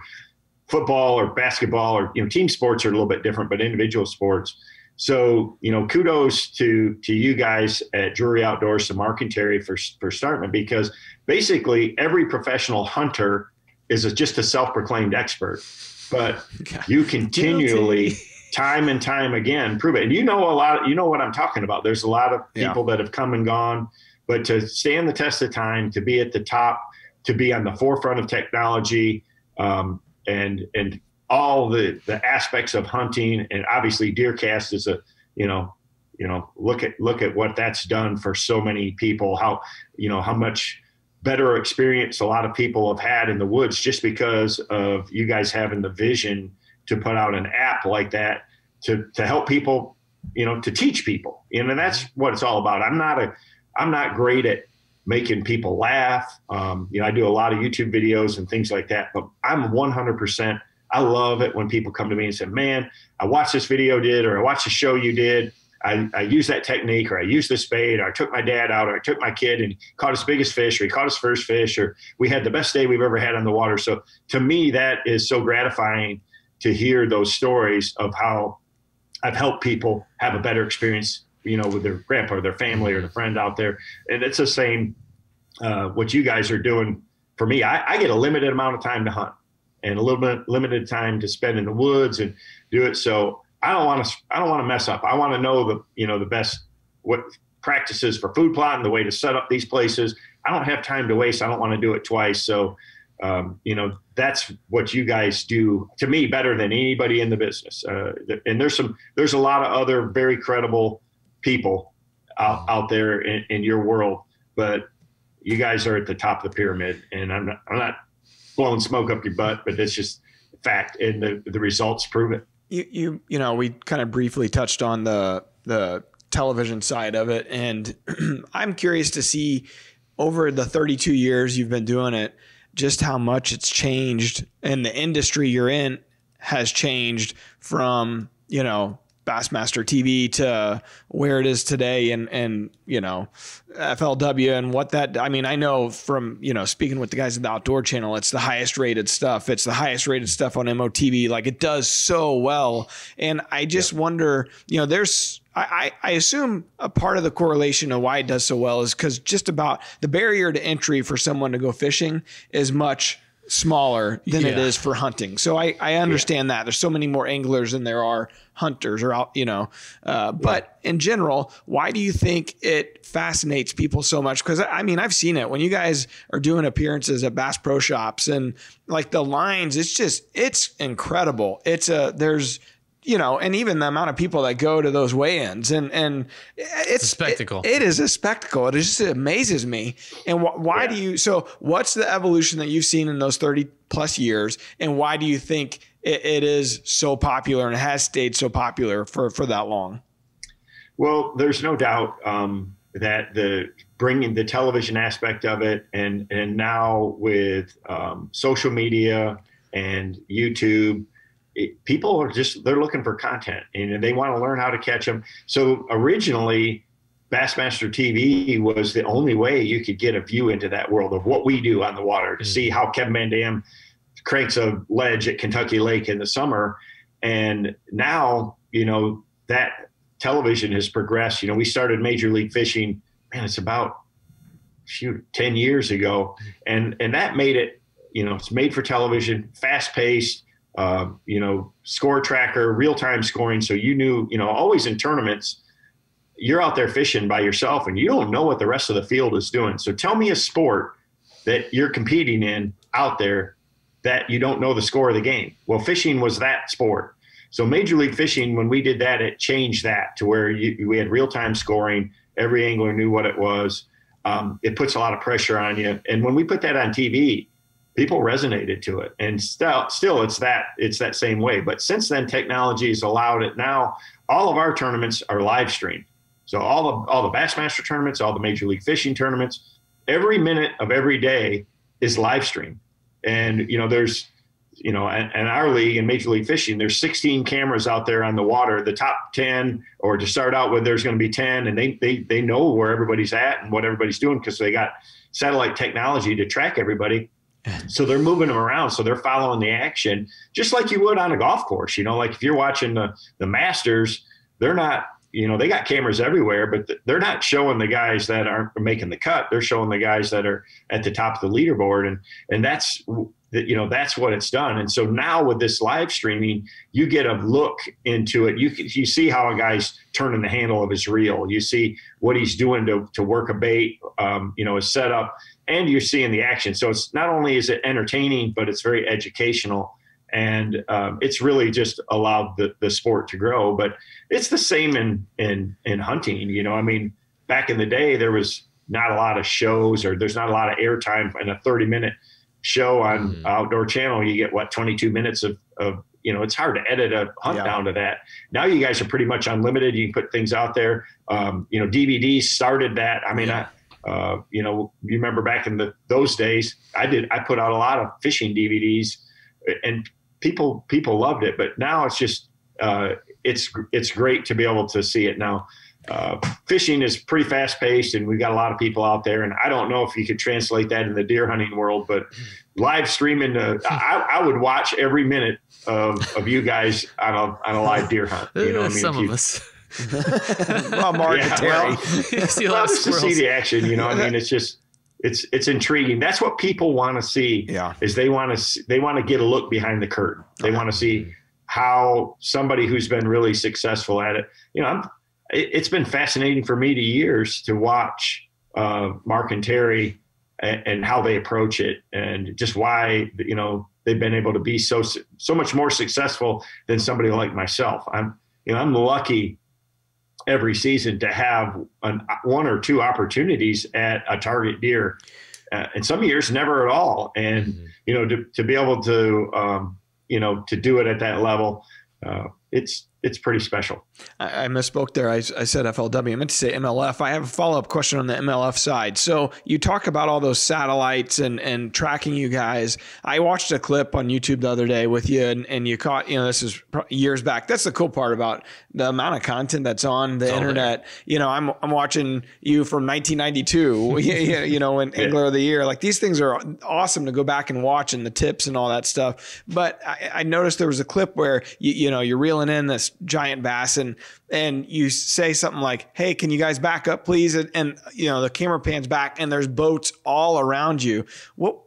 football or basketball or, team sports are a little bit different, but individual sports. So, kudos to you guys at Drury Outdoors, to Mark and Terry for starting it, because basically every professional hunter is just a self-proclaimed expert, but you continually time and time again prove it. And you know what I'm talking about. There's a lot of people that have come and gone, but to stand the test of time, to be at the top, to be on the forefront of technology, and all the aspects of hunting, and obviously DeerCast is look at what that's done for so many people, how much better experience a lot of people have had in the woods just because of you guys having the vision to put out an app like that to help people, to teach people. And that's what it's all about. I'm not great at making people laugh. I do a lot of YouTube videos and things like that, but I'm 100%. I love it when people come to me and say, man, I watched this video or I watched the show you did. I used that technique, or I used this bait, or I took my dad out, or I took my kid and caught his biggest fish, or he caught his first fish, or we had the best day we've ever had on the water. So to me, that is so gratifying to hear those stories of how I've helped people have a better experience, with their grandpa or their family or their friend out there. And it's the same, what you guys are doing for me. I get a limited amount of time to hunt and a little bit limited time to spend in the woods and do it. So I don't want to mess up. I want to know the best, what practices for food plotting, the way to set up these places. I don't have time to waste. I don't want to do it twice. So, that's what you guys do to me better than anybody in the business. And there's a lot of other very credible people out there in your world, but you guys are at the top of the pyramid, and I'm not blowing smoke up your butt, but it's just fact, and the results prove it. We kind of briefly touched on the television side of it, and I'm curious to see over the 32 years you've been doing it, just how much it's changed, and the industry you're in has changed from, Bassmaster TV to where it is today, and FLW and what that, I know from, speaking with the guys at the Outdoor Channel, it's the highest rated stuff. It's the highest rated stuff on MOTV. Like, it does so well. And I just wonder, I assume a part of the correlation of why it does so well is because just about the barrier to entry for someone to go fishing is much smaller than it is for hunting. So I understand that there's so many more anglers than there are hunters or out, but in general, why do you think it fascinates people so much? Cause I've seen it when you guys are doing appearances at Bass Pro Shops, and like the lines, it's incredible. There's, and even the amount of people that go to those weigh-ins, and it's a spectacle. It is a spectacle. It just amazes me. And why do you, so what's the evolution that you've seen in those 30 plus years? And why do you think it is so popular and has stayed so popular for that long? Well, there's no doubt that bringing the television aspect of it, and now with social media and YouTube, people are they're looking for content, and they want to learn how to catch them. So originally, Bassmaster TV was the only way you could get a view into that world of what we do on the water, to see how Kevin VanDam cranks a ledge at Kentucky Lake in the summer. And now, that television has progressed. We started Major League Fishing, it's about 10 years ago. And that made it, it's made for television, fast paced, score tracker, real-time scoring. So always in tournaments, you're out there fishing by yourself and you don't know what the rest of the field is doing. So tell me a sport that you're competing in out there that you don't know the score of the game. Well, fishing was that sport. So Major League Fishing, when we did that, it changed that to where we had real-time scoring. Every angler knew what it was. It puts a lot of pressure on you. And when we put that on TV, people resonated to it. And still it's that same way. But since then, technology has allowed it. Now, all of our tournaments are live streamed. So all the Bassmaster tournaments, all the Major League Fishing tournaments, every minute of every day is live streamed. And, there's, in our league in Major League Fishing, there's 16 cameras out there on the water, the top 10, or to start out with, there's going to be 10, and they know where everybody's at and what everybody's doing because they got satellite technology to track everybody. So they're moving them around. So they're following the action just like you would on a golf course. Like if you're watching the Masters, they're not, they got cameras everywhere, but they're not showing the guys that aren't making the cut. They're showing the guys that are at the top of the leaderboard. And that's what it's done. And so now with this live streaming, you get a look into it. You see how a guy's turning the handle of his reel. You see what he's doing to work a bait, his setup, and you're seeing the action. So it's not only is it entertaining, but it's very educational. And it's really just allowed the sport to grow. But it's the same in hunting. Back in the day, there was not a lot of shows, or there's not a lot of airtime in a 30-minute show on Outdoor Channel. You get 22 minutes of it's hard to edit a hunt down to that. Now you guys are pretty much unlimited. You can put things out there. DVDs started that. You remember back in those days, I put out a lot of fishing DVDs, and people loved it. But now it's just it's great to be able to see it now. Fishing is pretty fast paced, and we've got a lot of people out there, and I don't know if you could translate that in the deer hunting world, but live streaming, I would watch every minute of you guys on a live deer hunt. Some of us. Well, Mark and Terry. Just to see the action, it's just, it's intriguing. That's what people want to see. Yeah. Is they want to get a look behind the curtain. They want to see how somebody who's been really successful at it, it's been fascinating for me to watch Mark and Terry and how they approach it, and just why they've been able to be so much more successful than somebody like myself. I'm lucky every season to have one or two opportunities at a target deer, and some years never at all. And to be able to to do it at that level, it's pretty special. I misspoke there. I said FLW. I meant to say MLF. I have a follow-up question on the MLF side. So you talk about all those satellites and tracking you guys. I watched a clip on YouTube the other day with you, and you caught, this is years back. That's the cool part about the amount of content that's on the internet. I'm watching you from 1992, when Angler of the Year. Like, these things are awesome to go back and watch, and the tips and all that stuff. But I noticed there was a clip where you're reeling in this giant bass, and you say something like, "Hey, can you guys back up, please?" And the camera pans back, and there's boats all around you. Well,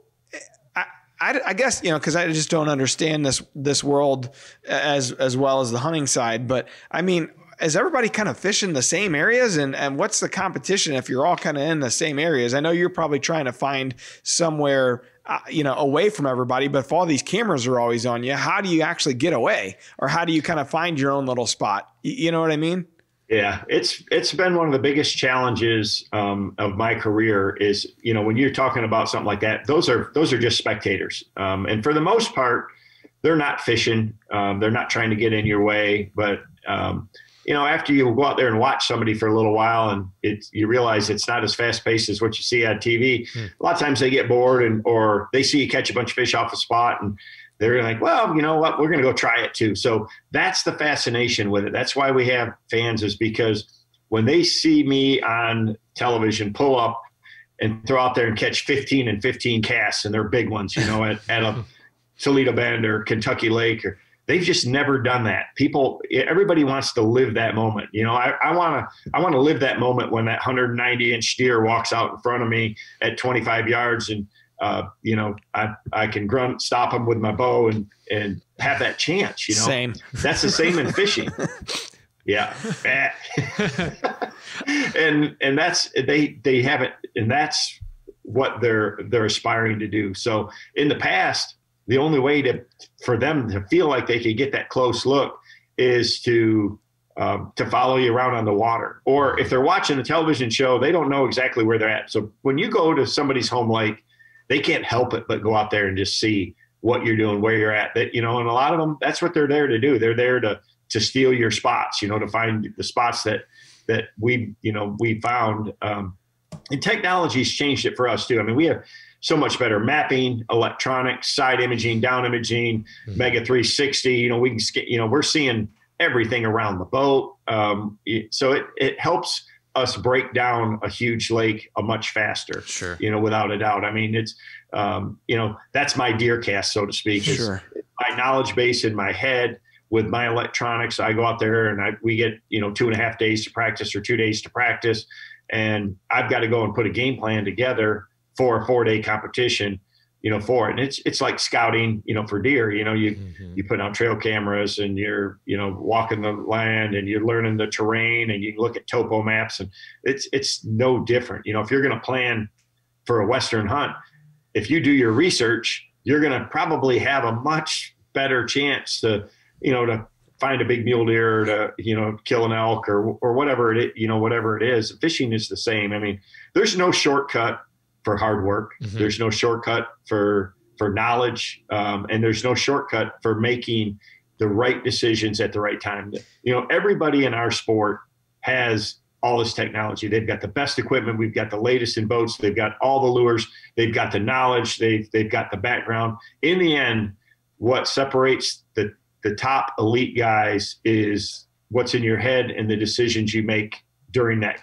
I guess because I just don't understand this world as well as the hunting side. But is everybody kind of fishing the same areas, and what's the competition if you're all kind of in the same areas? I know you're probably trying to find somewhere away from everybody, but if all these cameras are always on you, how do you actually get away, or how do you kind of find your own little spot? You know what I mean? Yeah, it's been one of the biggest challenges of my career is, when you're talking about something like that, those are just spectators. And for the most part, they're not fishing. They're not trying to get in your way, but after you go out there and watch somebody for a little while, and you realize it's not as fast paced as what you see on TV. A lot of times they get bored, or they see you catch a bunch of fish off a spot, and they're like, well, you know what, we're going to go try it too. So that's the fascination with it. That's why we have fans, is because when they see me on television pull up and throw out there and catch 15 and 15 casts, and they're big ones, at a Toledo Bend or Kentucky Lake, or they've just never done that. Everybody wants to live that moment. I want to live that moment when that 190-inch deer walks out in front of me at 25 yards, and I can stop him with my bow and have that chance. Same. That's the same in fishing. Yeah. and that's they haven't, and that's what they're aspiring to do. So in the past, the only way for them to feel like they could get that close look is to follow you around on the water. Or if they're watching a television show, they don't know exactly where they're at. So when you go to somebody's home lake, they can't help it but go out there and just see what you're doing, where you're at. That, and a lot of them, that's what they're there to do. They're there to steal your spots, to find the spots that we found. And technology's changed it for us too. I mean, we have so much better mapping, electronics, side imaging, down imaging, Mega 360. We can we're seeing everything around the boat. So it helps us break down a huge lake much faster. Sure. Without a doubt. I mean, it's that's my DeerCast, so to speak. Sure. It's my knowledge base in my head with my electronics. I go out there and we get 2.5 days to practice or 2 days to practice, and I've got to go and put a game plan together for a 4-day competition, for it. And it's like scouting, for deer. You put out trail cameras and you're, walking the land and you're learning the terrain, and you look at topo maps, and it's no different. If you're going to plan for a Western hunt, if you do your research, you're going to probably have a much better chance to find a big mule deer, or to, kill an elk or whatever whatever it is. Fishing is the same. I mean, there's no shortcut for hard work. There's no shortcut for knowledge. And there's no shortcut for making the right decisions at the right time. Everybody in our sport has all this technology. They've got the best equipment. We've got the latest in boats. They've got all the lures. They've got the knowledge. They've got the background. In the end, what separates the top elite guys is what's in your head and the decisions you make during that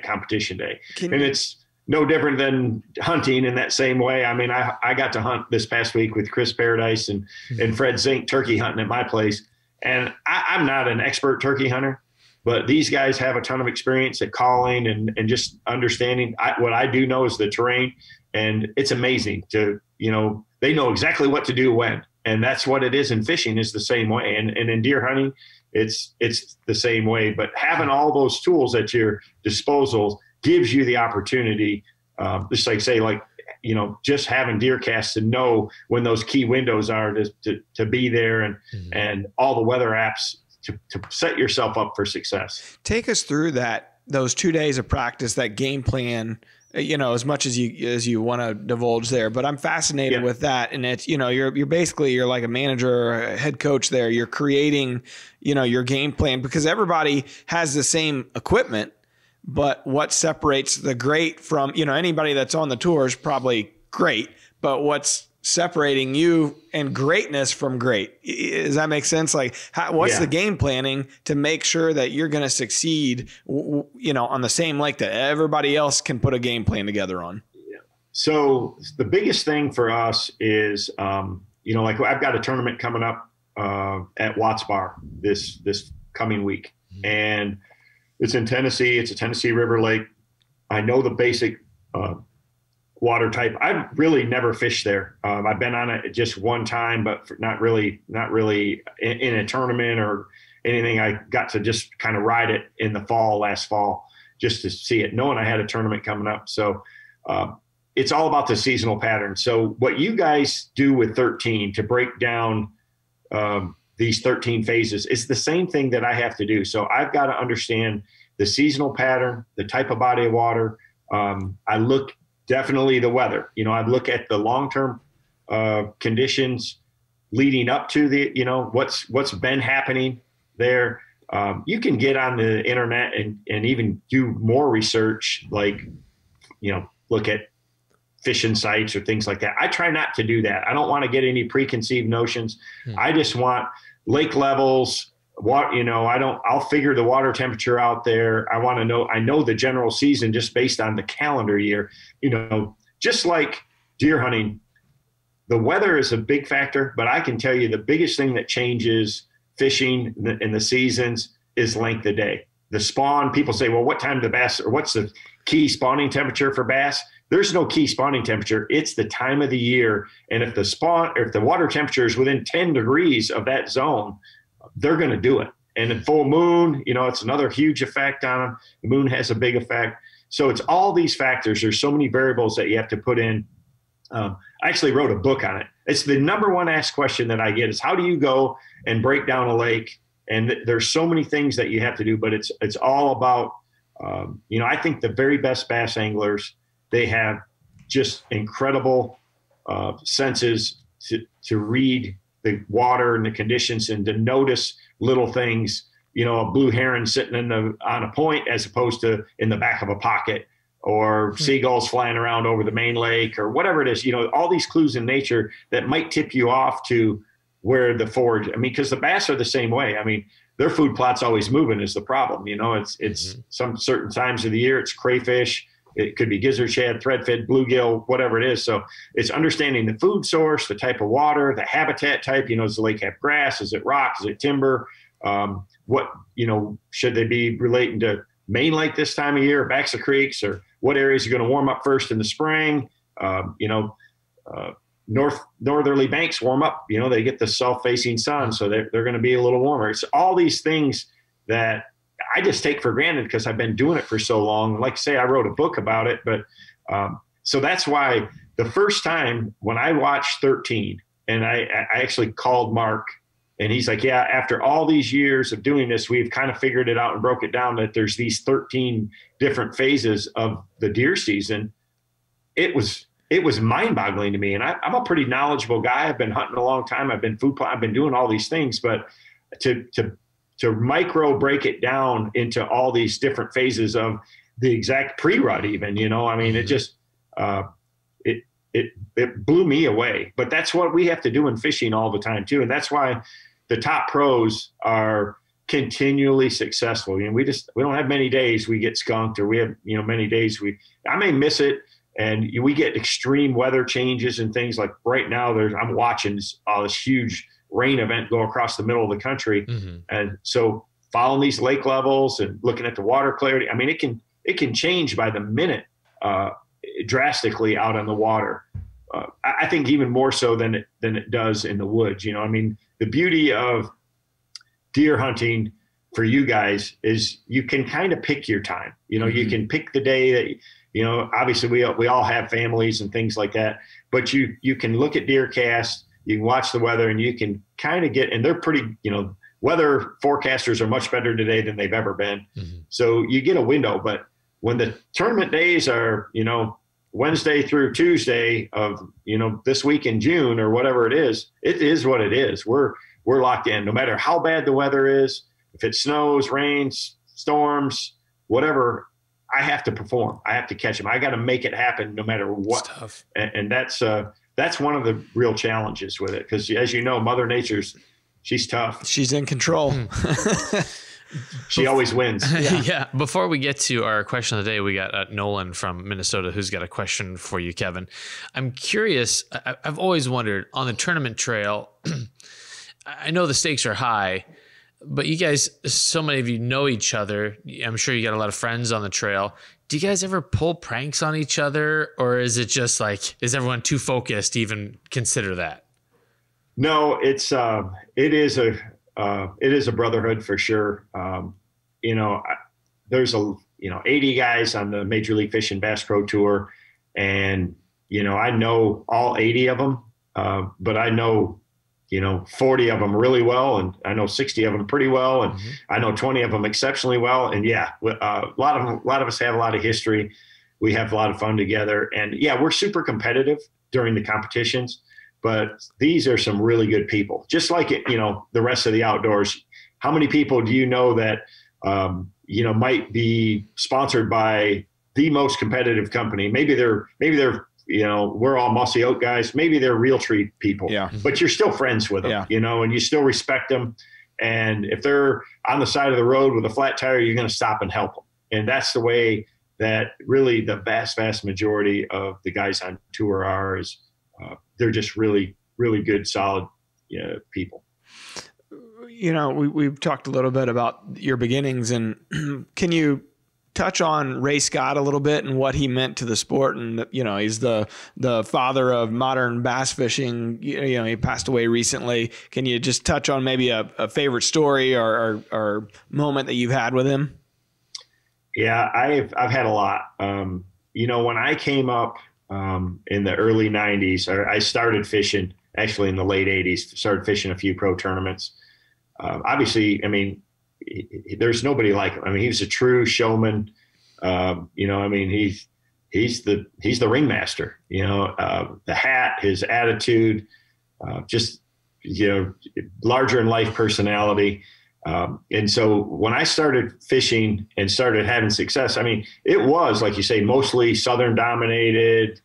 competition day. And it's no different than hunting in that same way. I mean, I got to hunt this past week with Chris Paradise and Fred Zink turkey hunting at my place. And I'm not an expert turkey hunter, but these guys have a ton of experience at calling and just understanding. What I do know is the terrain, and it's amazing they know exactly what to do when. And that's what it is in fishing, is the same way. And in deer hunting, it's the same way. But having all those tools at your disposal gives you the opportunity, just just having DeerCast to know when those key windows are to be there, and all the weather apps to set yourself up for success. Take us through those 2 days of practice, that game plan, as much as you want to divulge there, but I'm fascinated with that. And it's, you're like a manager or a head coach there. You're creating, your game plan, because everybody has the same equipment, but what separates the great from, anybody that's on the tour is probably great, but what's separating you and greatness from great? Does that make sense? Like, what's the game planning to make sure that you're going to succeed, on the same lake that everybody else can put a game plan together on? Yeah. So the biggest thing for us is, like I've got a tournament coming up at Watts Bar this coming week, and it's in Tennessee. It's a Tennessee River Lake. I know the basic water type. I've really never fished there. I've been on it just one time, but not really in a tournament or anything. I got to just kind of ride it in the last fall, just to see it, knowing I had a tournament coming up. So it's all about the seasonal pattern. So what you guys do with 13 to break down these 13 phases, it's the same thing that I have to do. So I've got to understand the seasonal pattern, the type of body of water. I look definitely the weather. I look at the long-term conditions leading up to the, what's been happening there. You can get on the internet and even do more research, like, look at fishing sites or things like that. I try not to do that. I don't want to get any preconceived notions. I just want lake levels. I'll figure the water temperature out there. I know the general season just based on the calendar year. Just like deer hunting, the weather is a big factor, but I can tell you the biggest thing that changes fishing in the seasons is length of day. The spawn, people say, well, what time do the bass, or what's the key spawning temperature for bass? There's no key spawning temperature. It's the time of the year. And if the water temperature is within 10 degrees of that zone, they're going to do it. And in full moon, it's another huge effect on them. The moon has a big effect. So it's all these factors. There's so many variables that you have to put in. I actually wrote a book on it. It's the number one asked question that I get is, how do you go and break down a lake? And there's so many things that you have to do, but it's all about, I think the very best bass anglers, they have just incredible senses to read the water and the conditions and to notice little things, a blue heron sitting on a point as opposed to in the back of a pocket, or seagulls flying around over the main lake, or whatever it is, all these clues in nature that might tip you off to where the forage, because the bass are the same way. Their food plot's always moving is the problem. It's some certain times of the year, it's crayfish, it could be gizzard shad, threadfin, bluegill, whatever it is. So it's understanding the food source, the type of water, the habitat type, does the lake have grass? Is it rock? Is it timber? Should they be relating to main lake this time of year, backs of creeks, or what areas are going to warm up first in the spring? Northerly banks warm up, they get the south-facing sun, so they're going to be a little warmer. It's all these things that I just take for granted because I've been doing it for so long. Like I say, I wrote a book about it, but so that's why the first time when I watched 13, and I actually called Mark, and he's like, yeah, after all these years of doing this, we've kind of figured it out and broke it down that there's these 13 different phases of the deer season. It was mind-boggling to me. And I'm a pretty knowledgeable guy. I've been hunting a long time. I've been doing all these things, but to micro break it down into all these different phases of the exact pre-rut even, it just, it blew me away. But that's what we have to do in fishing all the time too. And that's why the top pros are continually successful. We don't have many days we get skunked, or we have, many days I may miss it, and we get extreme weather changes and things. Like right now I'm watching this huge rain event go across the middle of the country. And so following these lake levels and looking at the water clarity, it can change by the minute drastically out on the water. I think even more so than it does in the woods. The beauty of deer hunting for you guys is you can kind of pick your time. You can pick the day that, obviously we all have families and things like that, but you can look at DeerCast, you can watch the weather, and you can kind of and they're pretty, weather forecasters are much better today than they've ever been. So you get a window, but when the tournament days are, Wednesday through Tuesday of, this week in June or whatever it is what it is. We're locked in no matter how bad the weather is. If it snows, rains, storms, whatever, I have to perform. I have to catch them. I got to make it happen no matter what. And that's one of the real challenges with it. Because as you know, Mother Nature's, she's tough. She's in control. She always wins. Yeah. Before we get to our question of the day, we got Nolan from Minnesota who's got a question for you, Kevin. I'm curious. I've always wondered on the tournament trail. I know the stakes are high, but you guys, so many of you know each other. I'm sure you got a lot of friends on the trail. Do you guys ever pull pranks on each other, or is it just like, is everyone too focused to even consider that? No, it is a brotherhood for sure. There's 80 guys on the Major League Fishing Bass Pro Tour, and I know all 80 of them, but I know 40 of them really well, and I know 60 of them pretty well, and I know 20 of them exceptionally well. And a lot of us have a lot of history. We have a lot of fun together, and we're super competitive during the competitions. But these are some really good people, just like the rest of the outdoors. How many people do you know that might be sponsored by the most competitive company? Maybe they're we're all Mossy Oak guys. Maybe they're Realtree people. Yeah. But you're still friends with them, and you still respect them. And if they're on the side of the road with a flat tire, you're going to stop and help them. And that's the way that really the vast, vast majority of the guys on tour are. Is they're just really, really good, solid people. We've talked a little bit about your beginnings, and can you touch on Ray Scott a little bit and what he meant to the sport? And he's the father of modern bass fishing. He passed away recently. Can you just touch on maybe a favorite story or moment that you've had with him? Yeah, I've had a lot. When I came up in the early 90s, I started fishing actually in the late 80s, started fishing a few pro tournaments. Obviously, I mean, there's nobody like him. I mean, he was a true showman. You know, I mean, he's the ringmaster, you know, the hat, his attitude, just, you know, larger in life personality. And so when I started fishing and started having success, I mean, it was, like you say, mostly Southern dominated,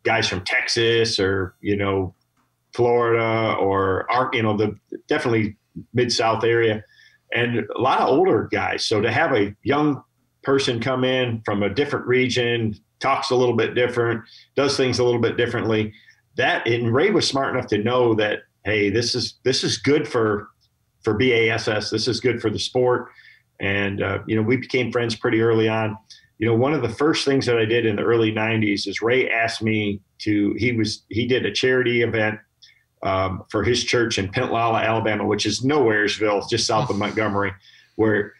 guys from Texas or, you know, Florida or, you know, the definitely Mid-South area, and a lot of older guys. So to have a young person come in from a different region, talks a little bit different, does things a little bit differently, and Ray was smart enough to know that, hey, this is good for BASS. This is good for the sport. And, you know, we became friends pretty early on. You know, one of the first things that I did in the early 90s is Ray asked me he did a charity event for his church in Pensacola, Alabama, which is Nowheresville, just south of Montgomery, where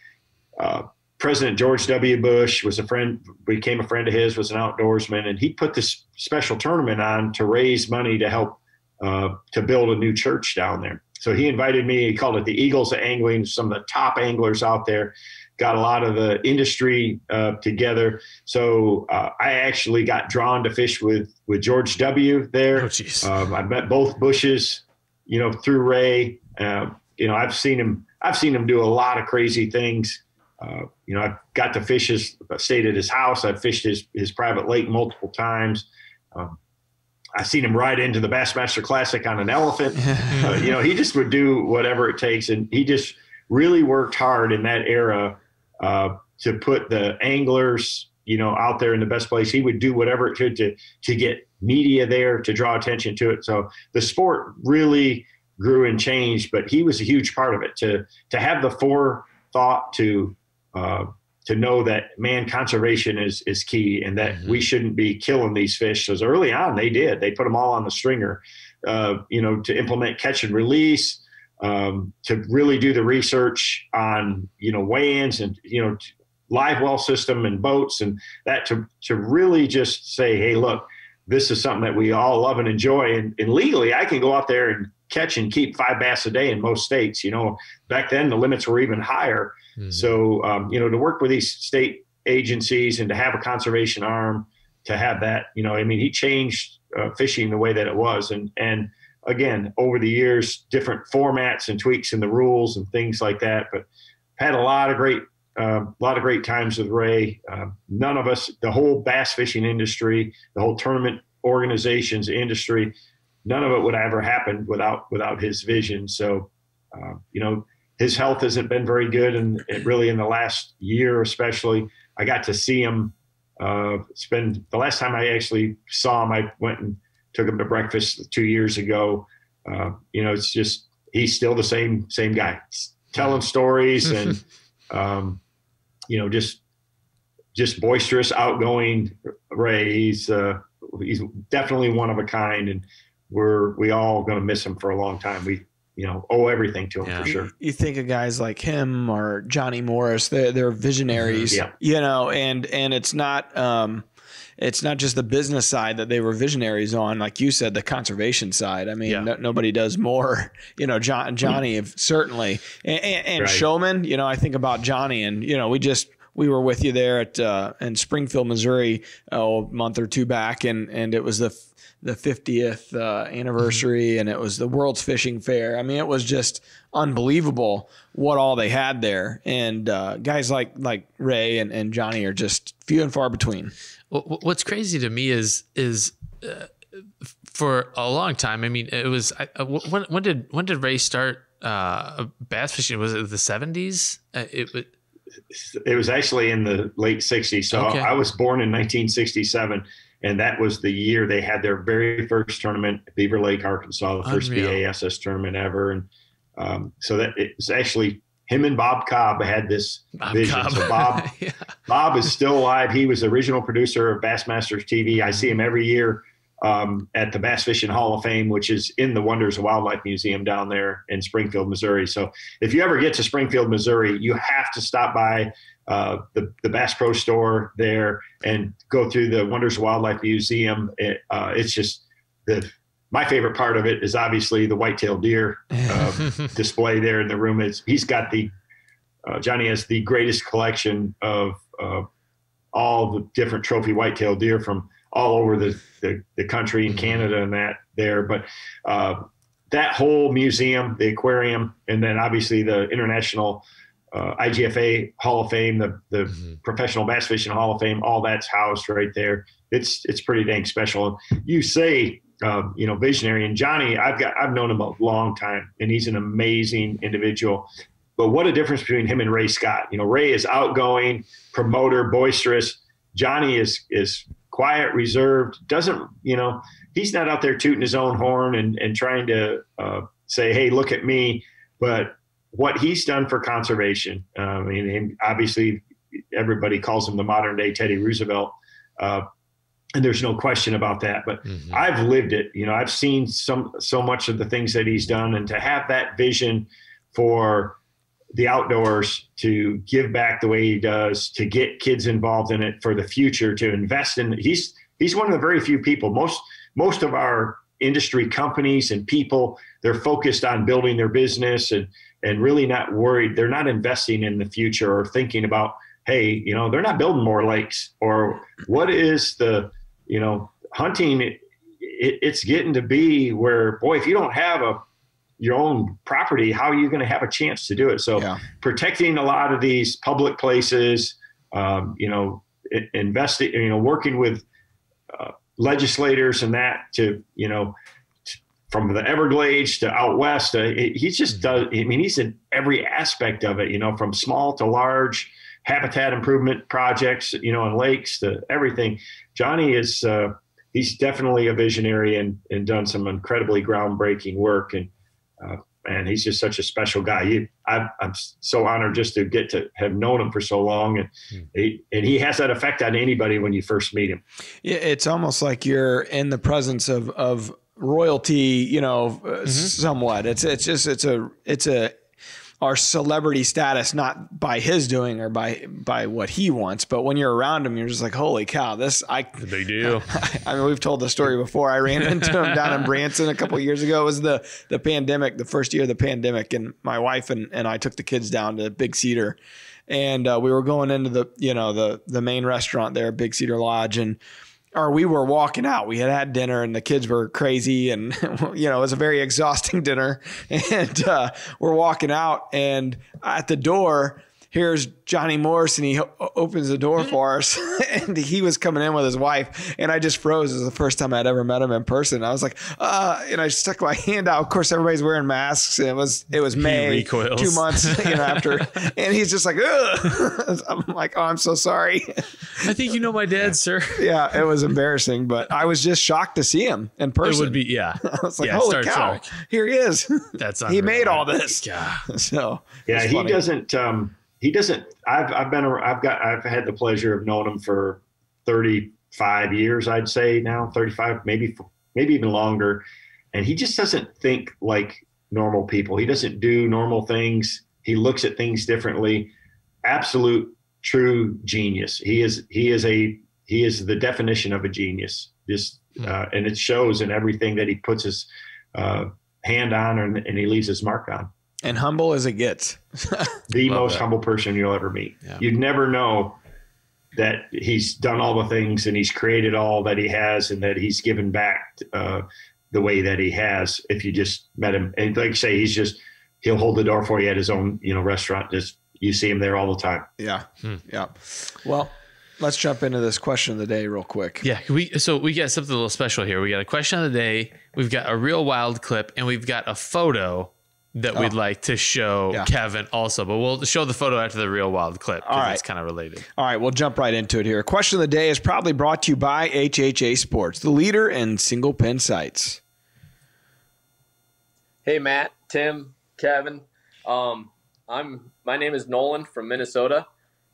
President George W. Bush became a friend of his, was an outdoorsman, and he put this special tournament on to raise money to help to build a new church down there. So he invited me. He called it the Eagles of Angling, some of the top anglers out there, got a lot of the industry together. So I actually got drawn to fish with George W. there. Oh, geez. I met both Bushes, you know, through Ray. You know, I've seen him do a lot of crazy things. You know, I've got to stayed at his house. I've fished his private lake multiple times. I've seen him ride into the Bassmaster Classic on an elephant. You know, he just would do whatever it takes. And he just really worked hard in that era to put the anglers, you know, out there in the best place. He would do whatever it could to get media there, to draw attention to it. So the sport really grew and changed, but he was a huge part of it. To have the forethought to know that, man, conservation is key, and that we shouldn't be killing these fish. Because early on they put them all on the stringer, you know, to implement catch and release, to really do the research on, you know, weigh-ins and, you know, live well system and boats, and that to really just say, hey, look, this is something that we all love and enjoy. And legally I can go out there and catch and keep 5 bass a day in most states. You know, back then the limits were even higher. So, you know, to work with these state agencies and to have a conservation arm, to have that, you know, I mean, he changed fishing the way that it was. And again, over the years, different formats and tweaks in the rules and things like that, but had a lot of great times with Ray. None of us, the whole bass fishing industry, the whole tournament organizations industry, none of it would ever happen without his vision. So, you know, his health hasn't been very good, and really in the last year, especially, I got to see him. The last time I actually saw him, I went and took him to breakfast 2 years ago. You know, it's just, he's still the same guy, telling stories and, you know, just boisterous, outgoing Ray. He's definitely one of a kind, and we all going to miss him for a long time. We, you know, owe everything to him for sure. You think of guys like him or Johnny Morris, they're visionaries, you know, and it's not just the business side that they were visionaries on. Like you said, the conservation side. I mean, nobody does more, you know, Johnny certainly, and right. Showman, you know, I think about Johnny, and, you know, we were with you there in Springfield, Missouri, a month or two back. And it was the 50th anniversary, and it was the World's Fishing Fair. I mean, it was just unbelievable what all they had there. And guys like Ray and Johnny are just few and far between. What's crazy to me is for a long time. I mean, it was when did Ray start bass fishing? Was it the 70s? It was actually in the late 60s. So okay. I was born in 1967. And that was the year they had their very first tournament at Beaver Lake, Arkansas, the first BASS tournament ever. And so that it was actually him and Bob Cobb had this vision. So Bob is still alive. He was the original producer of Bassmasters TV. I see him every year at the Bass Fishing Hall of Fame, which is in the Wonders of Wildlife Museum down there in Springfield, Missouri. So if you ever get to Springfield, Missouri, you have to stop by the Bass Pro Store there and go through the Wonders of Wildlife Museum. It's just my favorite part of it is obviously the whitetail deer display there in the room. He's got Johnny has the greatest collection of all the different trophy whitetail deer from all over the country and Canada and that there. But that whole museum, the aquarium, and then obviously the International IGFA Hall of Fame, the Professional Bass Fishing Hall of Fame, all that's housed right there. It's pretty dang special. You say, visionary, and Johnny, I've known him a long time, and he's an amazing individual. But what a difference between him and Ray Scott. Ray is outgoing, promoter, boisterous. Johnny is quiet, reserved, doesn't, he's not out there tooting his own horn and trying to say, hey, look at me. But what he's done for conservation, obviously everybody calls him the modern day Teddy Roosevelt. And there's no question about that, but I've lived it. I've seen so much of the things that he's done, and to have that vision for the outdoors, to give back the way he does, to get kids involved in it for the future, to invest in. He's one of the very few people. Most of our industry companies and people, they're focused on building their business and really not worried. They're not investing in the future or thinking about, hey, they're not building more lakes, or what is the, hunting. It's getting to be where, boy, if you don't have your own property, how are you going to have a chance to do it? So protecting a lot of these public places, investing, working with legislators and that to, from the Everglades to out west, he just does. He's in every aspect of it, from small to large habitat improvement projects, and lakes to everything. Johnny is, he's definitely a visionary and done some incredibly groundbreaking work. And he's just such a special guy. I'm so honored just to get to have known him for so long. And he has that effect on anybody when you first meet him. Yeah, it's almost like you're in the presence of royalty, somewhat. It's our celebrity status, not by his doing or by what he wants, but when you're around him, you're just like, holy cow, the big deal. We've told the story before. I ran into him down in Branson a couple of years ago. It was the pandemic, the first year of the pandemic, and my wife and I took the kids down to Big Cedar, and we were going into the main restaurant there, Big Cedar Lodge, or we were walking out. We had dinner and the kids were crazy, and it was a very exhausting dinner. And we're walking out, and at the door, here's Johnny Morse, and he opens the door for us. And he was coming in with his wife, and I just froze. It was the first time I'd ever met him in person. I was like, and I stuck my hand out. Of course, everybody's wearing masks, and it was May, 2 months after, and he's just like, ugh. I'm like, oh, I'm so sorry. I think you know my dad, sir. Yeah, it was embarrassing, but I was just shocked to see him in person. It would be, yeah. I was like, holy cow, here he is. That's he made all this. Yeah. So yeah, he doesn't. He doesn't. I've had the pleasure of knowing him for 35 years, I'd say now, 35, maybe even longer. And he just doesn't think like normal people. He doesn't do normal things. He looks at things differently. Absolute true genius. He is the definition of a genius. And it shows in everything that he puts his hand on and he leaves his mark on. And humble as it gets. The most humble person you'll ever meet. Yeah. You'd never know that he's done all the things and he's created all that he has and that he's given back the way that he has if you just met him. And like I say, he'll hold the door for you at his own, restaurant. You see him there all the time. Yeah. Yeah. Well, let's jump into this question of the day real quick. Yeah. We got something a little special here. We got a question of the day. We've got a real wild clip, and we've got a photo that we'd like to show Kevin also, but we'll show the photo after the real wild clip because it's kind of related. All right, we'll jump right into it here. Question of the day is probably brought to you by HHA Sports, the leader in single pin sights. Hey, Matt, Tim, Kevin. My name is Nolan from Minnesota,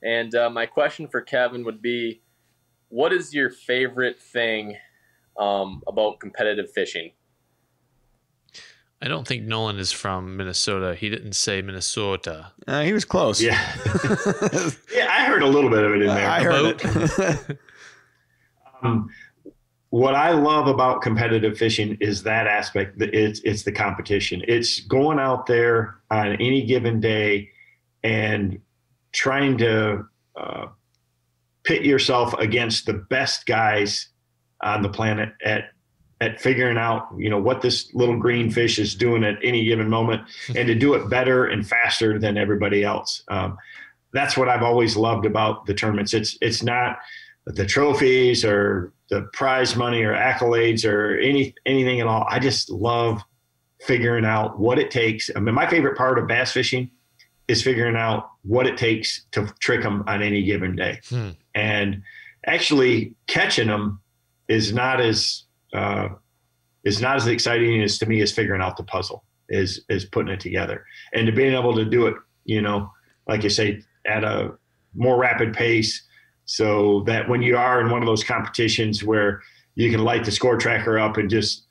and my question for Kevin would be, what is your favorite thing about competitive fishing? I don't think Nolan is from Minnesota. He didn't say Minnesota. He was close. Yeah. Yeah, I heard a little bit of it in there. I heard it. what I love about competitive fishing is that aspect. It's the competition. It's going out there on any given day and trying to pit yourself against the best guys on the planet at figuring out, what this little green fish is doing at any given moment, and to do it better and faster than everybody else. That's what I've always loved about the tournaments. It's not the trophies or the prize money or accolades or anything at all. I just love figuring out what it takes. I mean, my favorite part of bass fishing is figuring out what it takes to trick them on any given day. And actually catching them is not as exciting as to me as figuring out the puzzle, is putting it together, and to being able to do it, like you say, at a more rapid pace, so that when you are in one of those competitions where you can light the score tracker up and just,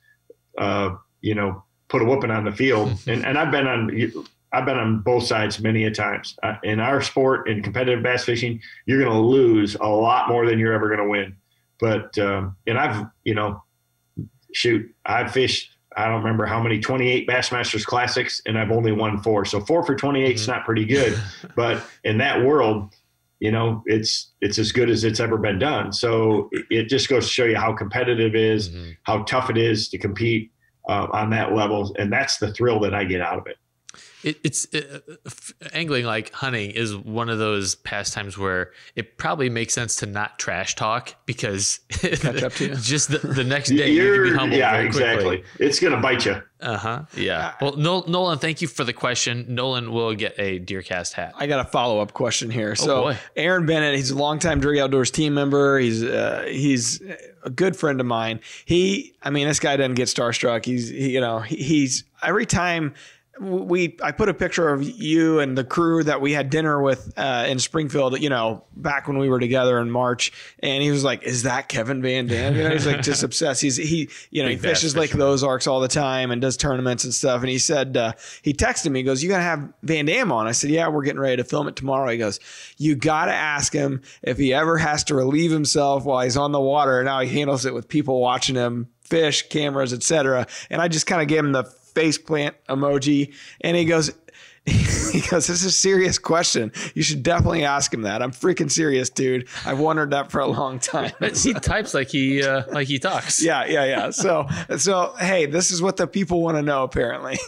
put a whooping on the field. And I've been on both sides many a times. In our sport, in competitive bass fishing, you're going to lose a lot more than you're ever going to win. But, and I've fished, I don't remember how many, 28 Bassmasters Classics, and I've only won 4. So 4 for 28 is not pretty good. But in that world, it's as good as it's ever been done. So it just goes to show you how competitive it is, how tough it is to compete on that level. And that's the thrill that I get out of it. It's angling, like hunting, is one of those pastimes where it probably makes sense to not trash talk, because catch up to you. Just the next day you can be humbled very exactly. quickly. It's going to bite you. Yeah. Well, Nolan, thank you for the question. Nolan will get a DeerCast hat. I got a follow-up question here. Boy. Aaron Bennett, he's a longtime Dreary Outdoors team member. He's a good friend of mine. This guy doesn't get starstruck. He's every time I put a picture of you and the crew that we had dinner with in Springfield, back when we were together in March, and he was like, "Is that Kevin VanDam?" He's like just obsessed. He fishes Lake of the Ozarks all the time and does tournaments and stuff. And he said, he texted me, he goes, "You gotta have VanDam on." I said, "Yeah, we're getting ready to film it tomorrow." He goes, "You gotta ask him if he ever has to relieve himself while he's on the water, and how he handles it with people watching him fish, cameras, etc." And I just kind of gave him the faceplant emoji, and he goes, "This is a serious question. You should definitely ask him that. I'm freaking serious, dude. I've wondered that for a long time." He types like he talks. Yeah. So hey, this is what the people want to know, apparently.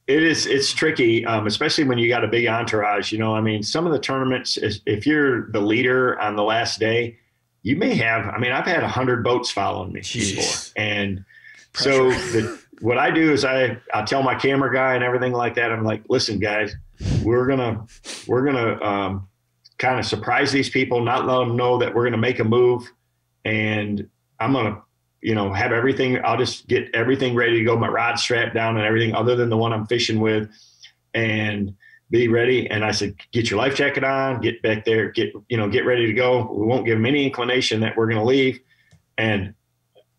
It's tricky, especially when you got a big entourage. Some of the tournaments, if you're the leader on the last day, you may have, I've had 100 boats following me before. And pressure. So what I do is I'll tell my camera guy and everything like that. I'm like, "Listen, guys, we're gonna kind of surprise these people, not let them know that we're gonna make a move, and I'm gonna, have everything. I'll just get everything ready to go, my rod strapped down and everything, other than the one I'm fishing with, and be ready." And I said, "Get your life jacket on, get back there, get ready to go. We won't give them any inclination that we're gonna leave." And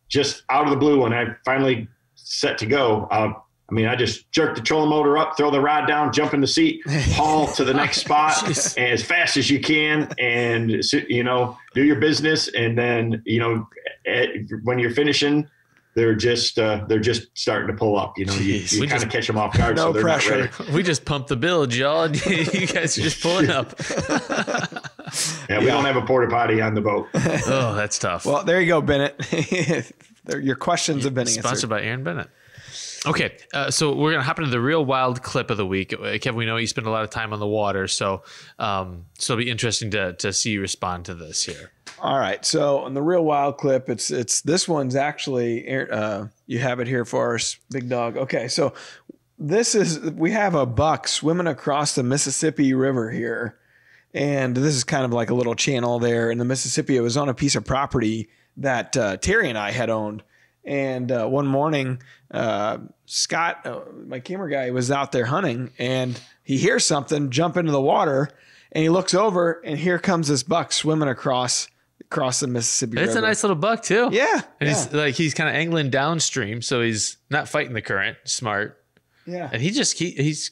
just out of the blue, when I finally set to go, I just jerk the trolling motor up, throw the rod down, jump in the seat, haul to the next spot as fast as you can, and do your business. And then when you're finishing, they're just starting to pull up. You kind of catch them off guard. No so they're pressure. Not ready. We just pumped the bilge, y'all. You guys are just pulling up. We don't have a porta potty on the boat. Oh, that's tough. Well, there you go, Bennett. Your questions have been answered. Sponsored by Aaron Bennett. Okay, so we're gonna hop into the real wild clip of the week. Kevin, we know you spend a lot of time on the water, so it'll be interesting to see you respond to this here. All right, so on the real wild clip, it's this one's actually you have it here for us, big dog. Okay, so we have a buck swimming across the Mississippi River here, and this is kind of like a little channel there in the Mississippi. It was on a piece of property that Terry and I had owned. And one morning, Scott, my camera guy, was out there hunting, and he hears something jump into the water, and he looks over, and here comes this buck swimming across the Mississippi River. It's a nice little buck too. Yeah. And he's kind of angling downstream, so he's not fighting the current. Smart. Yeah. And he's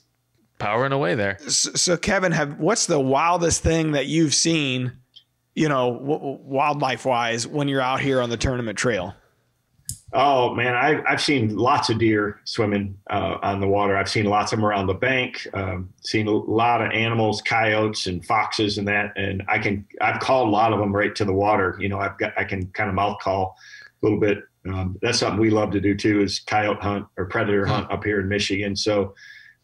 powering away there. So Kevin, what's the wildest thing that you've seen wildlife wise when you're out here on the tournament trail? Oh man, I've seen lots of deer swimming on the water. I've seen lots of them around the bank. Seen a lot of animals, coyotes and foxes and that. And I've called a lot of them right to the water. I can kind of mouth call a little bit. That's something we love to do too, is coyote hunt or predator hunt up here in Michigan. So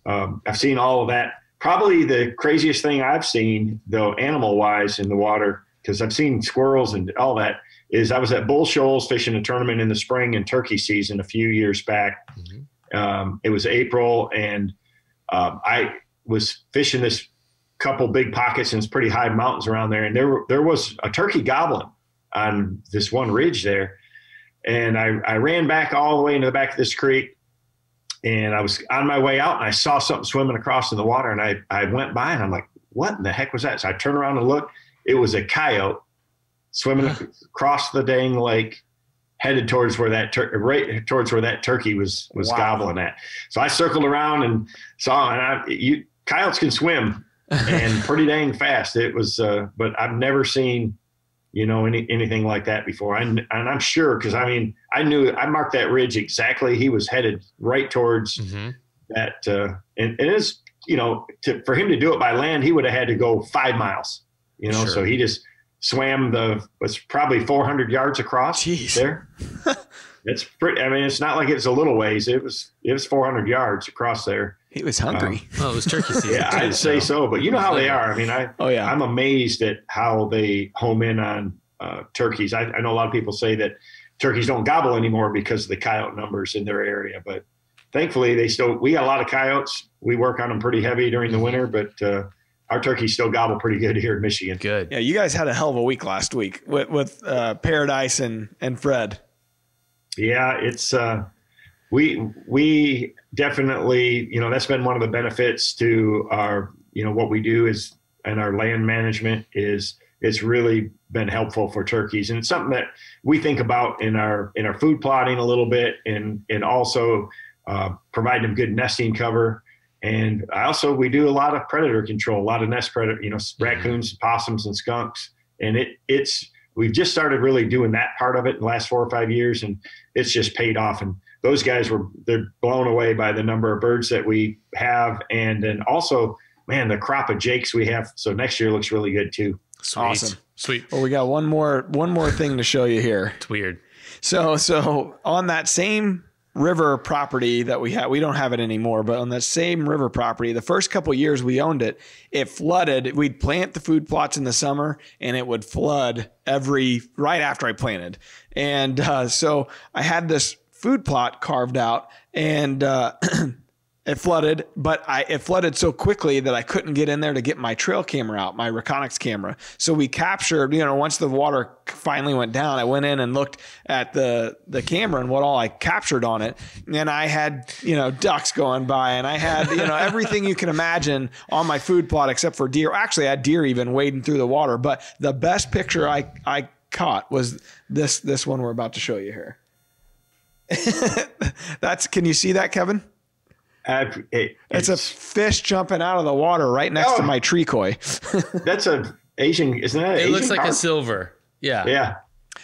I've seen all of that. Probably the craziest thing I've seen, though, animal wise in the water, because I've seen squirrels and all that, is I was at Bull Shoals fishing a tournament in the spring and turkey season a few years back. Mm-hmm. It was April, and I was fishing this couple big pockets, and it's pretty high mountains around there. And there was a turkey gobbling on this one ridge there. And I ran back all the way into the back of this creek, and I was on my way out, and I saw something swimming across in the water, and I went by, and I'm like, what in the heck was that? So I turned around and looked. It was a coyote swimming across the dang lake, headed towards where that turkey was gobbling at. So I circled around and saw, and coyotes can swim and pretty dang fast. It was, but I've never seen, anything like that before. And I'm sure, because I marked that ridge exactly. He was headed right towards that, and it is, for him to do it by land, he would have had to go 5 miles. Sure. So he just swam was probably 400 yards across. Jeez. There. It's pretty. It's not like it's a little ways. It was 400 yards across there. He was hungry. It was turkey season. Yeah, I'd say so. But you know how they are. I'm amazed at how they home in on turkeys. I know a lot of people say that turkeys don't gobble anymore because of the coyote numbers in their area, but thankfully we got a lot of coyotes. We work on them pretty heavy during the winter, but our turkeys still gobble pretty good here in Michigan. Good. Yeah, you guys had a hell of a week last week with Paradise and Fred. Yeah, it's we definitely, that's been one of the benefits to our, what we do is, and our land management is, it's really been helpful for turkeys. And it's something that we think about in our food plotting a little bit, and also provide them good nesting cover. And we do a lot of predator control, a lot of nest predator, raccoons, possums, and skunks. And we've just started really doing that part of it in the last 4 or 5 years, and it's just paid off. And those guys they're blown away by the number of birds that we have. And then also, man, the crop of jakes we have. So next year looks really good too. Sweet. Awesome. Sweet. Well, we got one more thing to show you here. It's weird. So on that same river property that we don't have it anymore, but on that same river property, the first couple of years we owned it, it flooded. We'd plant the food plots in the summer, and it would flood right after I planted. And so I had this food plot carved out, and it flooded, but it flooded so quickly that I couldn't get in there to get my trail camera out, my Reconyx camera. So we captured, once the water finally went down, I went in and looked at the camera and what all I captured on it. And I had, ducks going by, and I had, everything you can imagine on my food plot except for deer. Actually, I had deer even wading through the water. But the best picture I caught was this one we're about to show you here. Can you see that, Kevin? It's a fish jumping out of the water right next to my tree koi. That's an Asian, isn't that? It looks like a silver. Yeah. Yeah.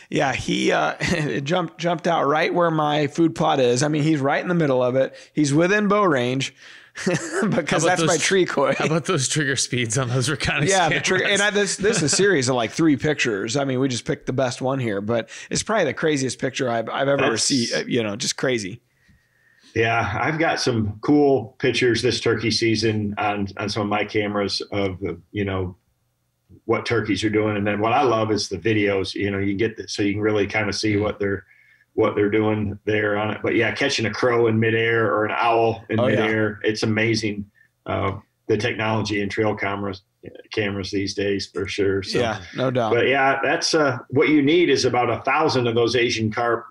Yeah. He it jumped out right where my food plot is. he's right in the middle of it. He's within bow range because that's my tree koi. How about those trigger speeds on those Reconyx cameras? The trigger. And this is a series of like 3 pictures. We just picked the best one here, but it's probably the craziest picture I've ever seen. Just crazy. Yeah, I've got some cool pictures this turkey season on some of my cameras of what turkeys are doing, and then what I love is the videos. You get this, so you can really kind of see what they're doing there on it. But yeah, catching a crow in midair or an owl in midair, it's amazing. The technology in trail cameras these days for sure. So, yeah, no doubt. But yeah, that's what you need is about 1,000 of those Asian carp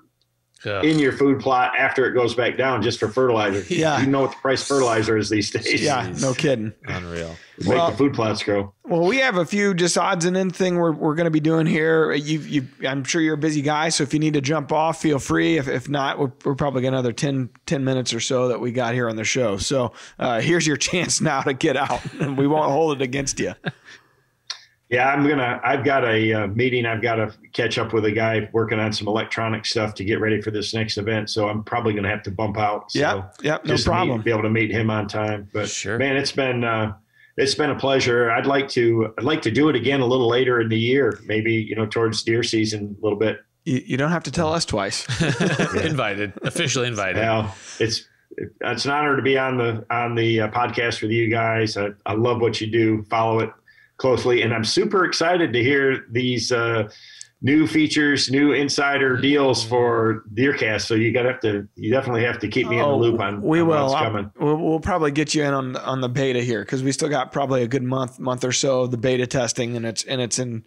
in your food plot after it goes back down just for fertilizer. Yeah. You know what the price of fertilizer is these days. Yeah, no kidding. Unreal. Make the food plots grow. Well, we have a few just odds and ends thing we're going to be doing here. I'm sure you're a busy guy, so if you need to jump off, feel free. If not, we're probably got another 10 minutes or so that we got here on the show. So here's your chance now to get out, and we won't hold it against you. Yeah, I've got a meeting. I've got to catch up with a guy working on some electronic stuff to get ready for this next event. So I'm probably going to have to bump out. So no problem. Be able to meet him on time. But sure, man, it's been a pleasure. I'd like to do it again a little later in the year, maybe, towards deer season a little bit. You don't have to tell us twice. Invited, officially invited. Well, it's an honor to be on the podcast with you guys. I love what you do. Follow it closely, and I'm super excited to hear these new features, new insider deals for DeerCast. So you definitely have to keep me in the loop on what's coming. We'll probably get you in on the beta here, because we still got probably a good month or so of the beta testing, and it's in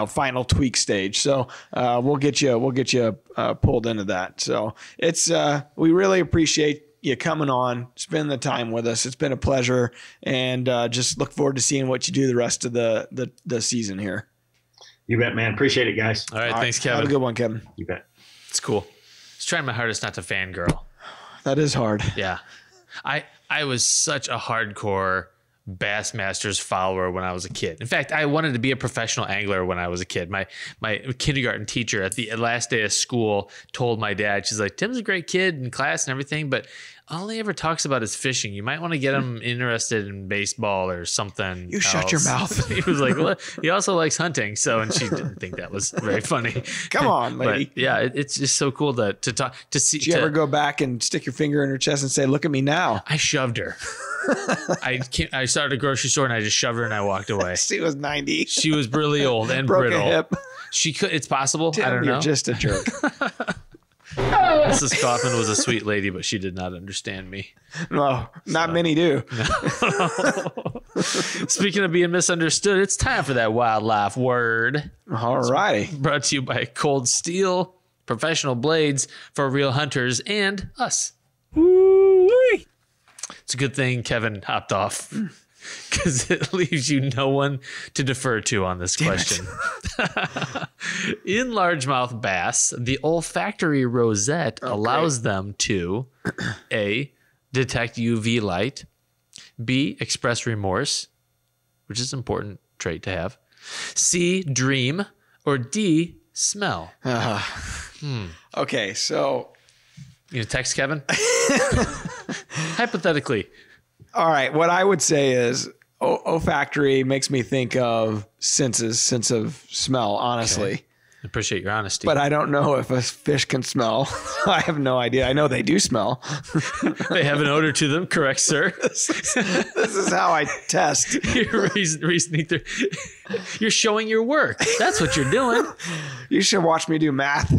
final tweak stage. So we'll get you pulled into that. So it's we really appreciate you coming on, spending the time with us. It's been a pleasure, and just look forward to seeing what you do the rest of the season here. You bet, man. Appreciate it, guys. All right, thanks, Kevin. Have a good one, Kevin. You bet. It's cool. Just trying my hardest not to fangirl. That is hard. Yeah. I was such a hardcore Bassmasters follower when I was a kid. In fact, I wanted to be a professional angler when I was a kid. My kindergarten teacher at the last day of school told my dad, she's like, "Tim's a great kid in class and everything, but all he ever talks about is fishing. You might want to get him interested in baseball or something." You shut your mouth. He was like, "Well, he also likes hunting." So, and she didn't think that was very funny. Come on, lady. But yeah, it's just so cool to talk to see. Did you ever go back and stick your finger in her chest and say, "Look at me now"? I shoved her. I started a grocery store and I just shoved her and I walked away. She was 90. She was really old and Broke brittle. a hip. She could. It's possible. Tim, I don't know. You're just a jerk. Mrs. Kaufman was a sweet lady, but she did not understand me. No, not many do. Speaking of being misunderstood, it's time for that wildlife word. All righty. Brought to you by Cold Steel, professional blades for real hunters, and us. Woo-wee. It's a good thing Kevin hopped off, because it leaves you no one to defer to on this question. In largemouth bass, the olfactory rosette allows them to A, detect UV light, B, express remorse, which is an important trait to have, C, dream, or D, smell. Okay, so You gonna text Kevin? Hypothetically. all right, what I would say is olfactory makes me think of sense of smell, honestly. Okay. Appreciate your honesty. But I don't know if a fish can smell. I have no idea. I know they do smell. They have an odor to them, correct, sir? This is how I test. You're reasoning through. You're showing your work. That's what you're doing. You should watch me do math.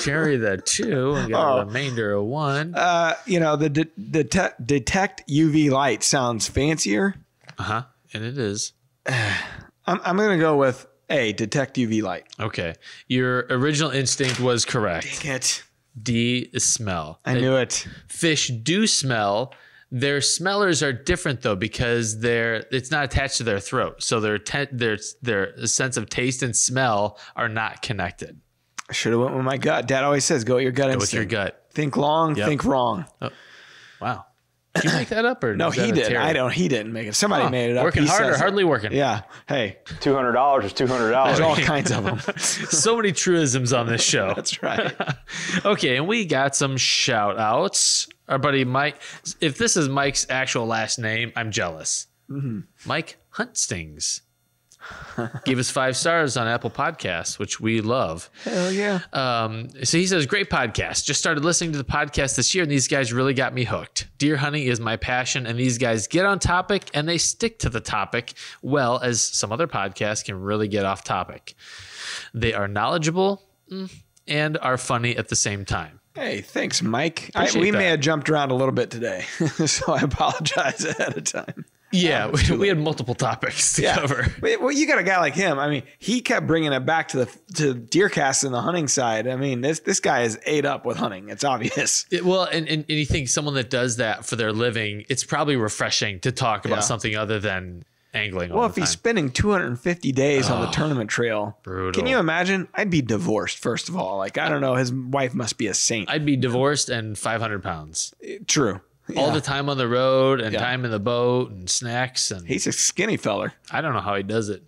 Carry the 2 and got a remainder of 1. The detect UV light sounds fancier. Uh-huh. And it is. I'm going to go with A, detect UV light. Okay. Your original instinct was correct. Dang it. D is smell. I knew it. Fish do smell. Their smellers are different though, because it's not attached to their throat. So their sense of taste and smell are not connected. I should have went with my gut. Dad always says, go with your gut instinct. With your gut. Think long, think wrong. Oh, wow. Did you make that up? Or no, he did. He didn't make it. Somebody made it up. Working hard or hardly working? Yeah. Hey. $200 is $200. There's all kinds of them. So many truisms on this show. That's right. Okay, and we got some shout outs. Our buddy Mike. If this is Mike's actual last name, I'm jealous. Mm-hmm. Mike Huntstings gave us 5 stars on Apple Podcasts, which we love. Hell yeah. So he says, great podcast. Just started listening to the podcast this year, and these guys really got me hooked. Deer hunting is my passion, and these guys get on topic, and they stick to the topic well, as some other podcasts can really get off topic. They are knowledgeable and are funny at the same time. Hey, thanks, Mike. We may have jumped around a little bit today, so I apologize ahead of time. Yeah, we had multiple topics to cover. Well, you got a guy like him. I mean, he kept bringing it back to DeerCast and the hunting side. I mean, this guy is ate up with hunting. It's obvious. And you think someone that does that for their living, it's probably refreshing to talk about something other than angling all the time. Well, if he's spending 250 days on the tournament trail, brutal. Can you imagine? I'd be divorced, first of all. Like, I don't know. His wife must be a saint. I'd be divorced and 500 pounds. True. Yeah. All the time on the road and time in the boat and snacks. And he's a skinny feller. I don't know how he does it.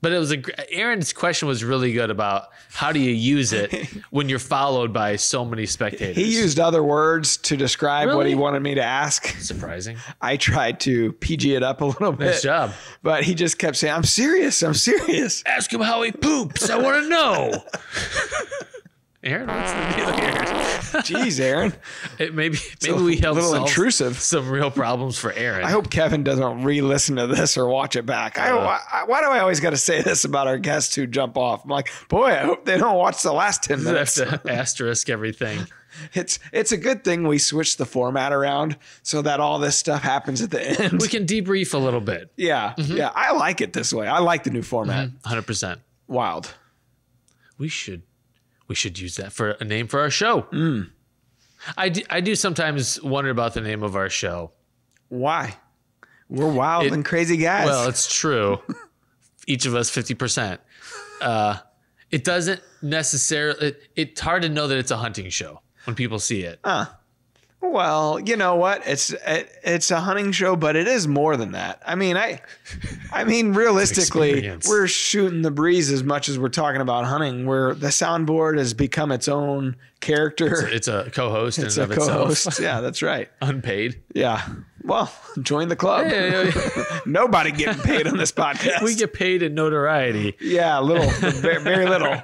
But it was Aaron's question was really good about how do you use it when you're followed by so many spectators. He used other words to describe what he wanted me to ask. Surprising. I tried to PG it up a little bit. Nice job. But he just kept saying, I'm serious. Ask him how he poops. I want to know. Aaron, what's the deal here? Jeez, Aaron. Maybe we helped solve intrusive. some real problems for Aaron. I hope Kevin doesn't re-listen to this or watch it back. Why do I always got to say this about our guests who jump off? I'm like, boy, I hope they don't watch the last 10 minutes. I have to asterisk everything. It's a good thing we switched the format around so that all this stuff happens at the end. We can debrief a little bit. Yeah. Yeah. I like it this way. I like the new format. 100%. Wild. We should use that for a name for our show. I do sometimes wonder about the name of our show. Why? We're wild and crazy guys. Well, it's true. Each of us 50%. It doesn't necessarily. It's hard to know that it's a hunting show when people see it. Well, you know what? It's a hunting show, but it is more than that. I mean, realistically, we're shooting the breeze as much as we're talking about hunting. Where the soundboard has become its own character. It's a co-host. It's a co-host. Yeah, that's right. Unpaid. Yeah. Well, join the club. Nobody getting paid on this podcast. We get paid in notoriety. Yeah, little, very little.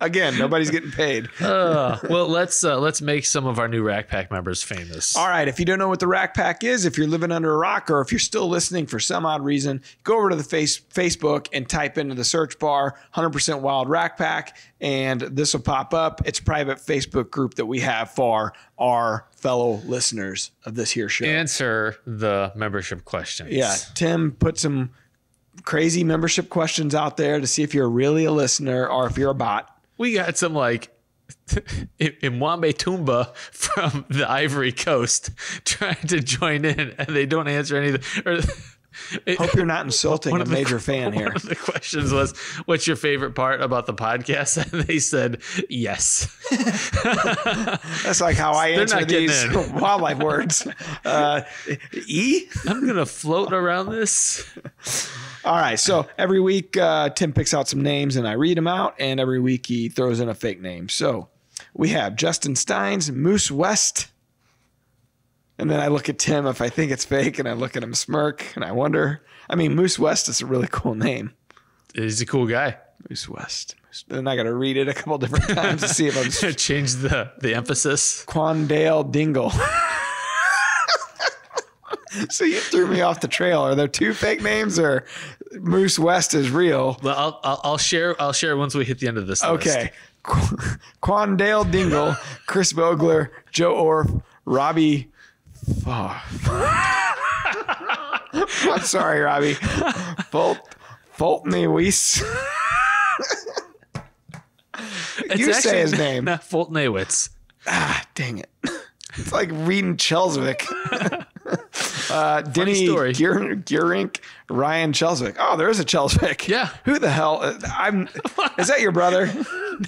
Again, nobody's getting paid. Well, let's make some of our new Rack Pack members famous. All right. If you don't know what the Rack Pack is, if you're living under a rock, or if you're still listening for some odd reason, go over to the Facebook and type into the search bar 100% Wild Rack Pack, and this will pop up. It's a private Facebook group that we have for our fellow listeners of this here show. Answer the membership questions. Yeah. Tim put some crazy membership questions out there to see if you're really a listener or if you're a bot. We got some like Mwambe Tumba from the Ivory Coast trying to join in, and they don't answer anything. Hope you're not insulting a major fan here. One of the questions was, what's your favorite part about the podcast? And they said, yes. That's like how I answer these wildlife words. E? I'm going to float around this. All right. So every week, Tim picks out some names and I read them out. And every week he throws in a fake name. So we have Justin Steins, Moose West. And then I look at Tim if I think it's fake, and I look at him smirk, and I wonder. I mean, Moose West is a really cool name. He's a cool guy. Moose West. Then I got to read it a couple different times to see if I'm change the emphasis. Quandale Dingle. So you threw me off the trail. Are there two fake names, or Moose West is real? Well, I'll share once we hit the end of this. Okay. Quandale Dingle, Chris Vogler, Joe Orff, Robbie. Oh. I'm sorry, Robbie. Fultney Weiss. You say his name. Fultnewitz. Ah, dang it. It's like reading Chelswick. Denny Gearink, Ryan Chelswick. Oh, there is a Chelswick. Yeah. Who the hell? Is that your brother?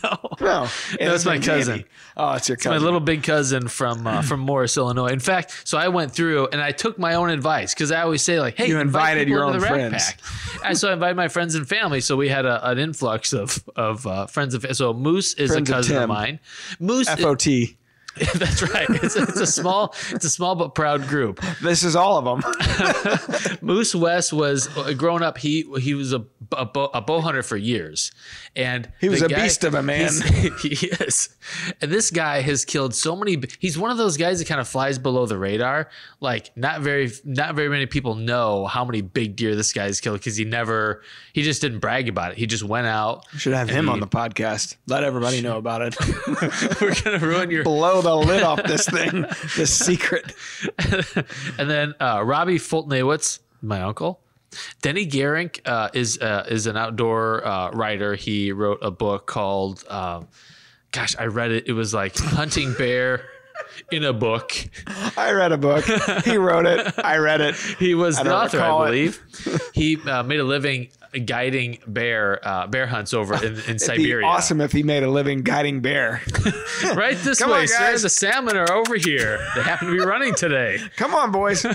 No. That's my cousin. Danny. Oh, it's your cousin. It's my little big cousin from Morris, Illinois. In fact, so I went through and I took my own advice because I always say like, hey, you invited your own friends. And so I invited my friends and family. So we had an influx of friends. So Moose is friends a cousin of mine. Moose FOT. That's right. It's a small but proud group. This is all of them. Moose West was growing up. He was a bow hunter for years, and he was a beast of a man. He is. And this guy has killed so many. He's one of those guys that kind of flies below the radar. Like not very many people know how many big deer this guy's killed because he just didn't brag about it. He just went out. We should have him on the podcast. Let everybody know about it. We're gonna ruin your blow the lid off this thing, this secret. And then Robbie Fultnewitz, my uncle. Denny Gearink is an outdoor writer. He wrote a book called, I read it. It was like Hunting Bear in a book. I read a book. He wrote it. I read it. He was the author, I believe. He made a living guiding bear hunts over in Siberia. It'd be awesome if he made a living guiding bear. Right this way, sir. The salmon are over here. They happen to be running today. Come on, boys.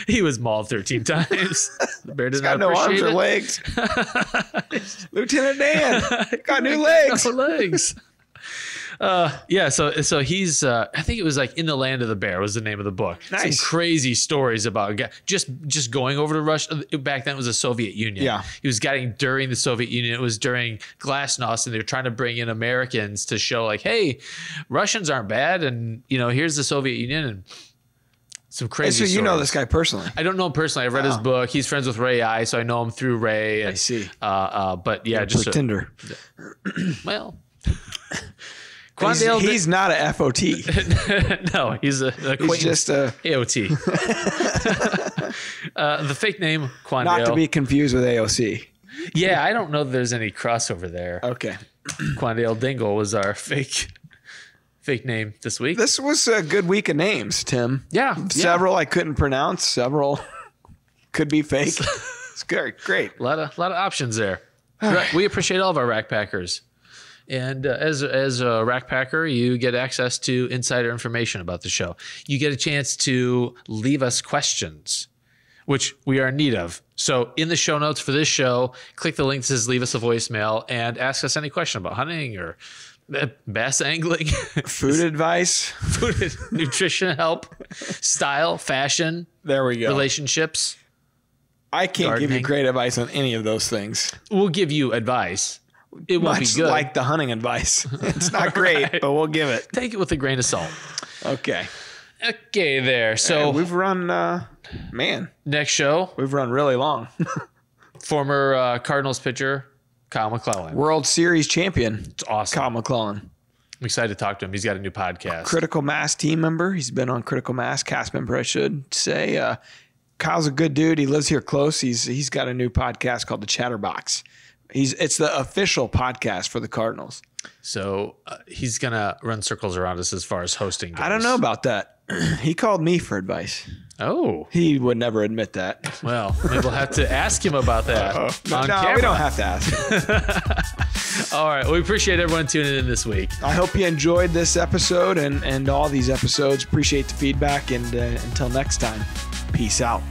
He was mauled 13 times. The bear did not no arms appreciate or it. legs. Lieutenant Dan got new legs. No legs. Yeah, so he's I think it was like In the Land of the Bear was the name of the book. Nice. Some crazy stories about just going over to Russia. Back then it was the Soviet Union. Yeah. He was getting during the Soviet Union. It was during Glasnost, and they were trying to bring in Americans to show like, hey, Russians aren't bad, and here's the Soviet Union, and some crazy So you know stories. this guy personally? I don't know him personally. I've read his book. He's friends with Ray I, so I know him through Ray. And, I see. But yeah, just Tinder. well. He's not a FOT. No, he's a He's just a AOT. The fake name Quandale. not to be confused with AOC. Yeah, I don't know that there's any crossover there. Okay. Quandale Dingle was our fake name this week. This was a good week of names, Tim. Yeah, Several I couldn't pronounce. Several could be fake. It's great. A lot of options there. We appreciate all of our rack packers. And as a rack packer, you get access to insider information about the show. You get a chance to leave us questions, which we are in need of. So in the show notes for this show, click the link that says leave us a voicemail and ask us any question about hunting or bass angling, Food advice. food, nutrition help, style, fashion, There we go. relationships. I can't give you gardening. great advice on any of those things. We'll give you advice. It won't Much be good. like the hunting advice. It's not great, but we'll give it. Take it with a grain of salt. Okay. Okay, there. So We've run, next show, we've run really long. former Cardinals pitcher Kyle Mcclellan. World Series champion, It's awesome. Kyle Mcclellan. I'm excited to talk to him. He's got a new podcast. Critical Mass team member. He's been on Critical Mass, cast member, I should say. Kyle's a good dude. He lives here close. He's got a new podcast called The Chatterbox. It's the official podcast for the Cardinals. So he's going to run circles around us as far as hosting goes. I don't know about that. He called me for advice. Oh, He would never admit that. well, maybe we'll have to ask him about that on No, camera. we don't have to ask. All right. We appreciate everyone tuning in this week. I hope you enjoyed this episode and all these episodes. Appreciate the feedback. And until next time, peace out.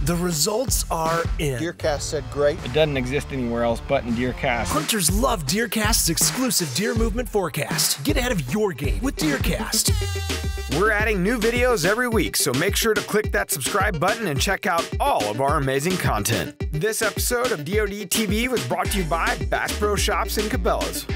The results are in. DeerCast said great. It doesn't exist anywhere else but in DeerCast. Hunters love DeerCast's exclusive deer movement forecast. Get ahead of your game with DeerCast. We're adding new videos every week, so make sure to click that subscribe button and check out all of our amazing content. This episode of DoD TV was brought to you by Bass Pro Shops and Cabela's.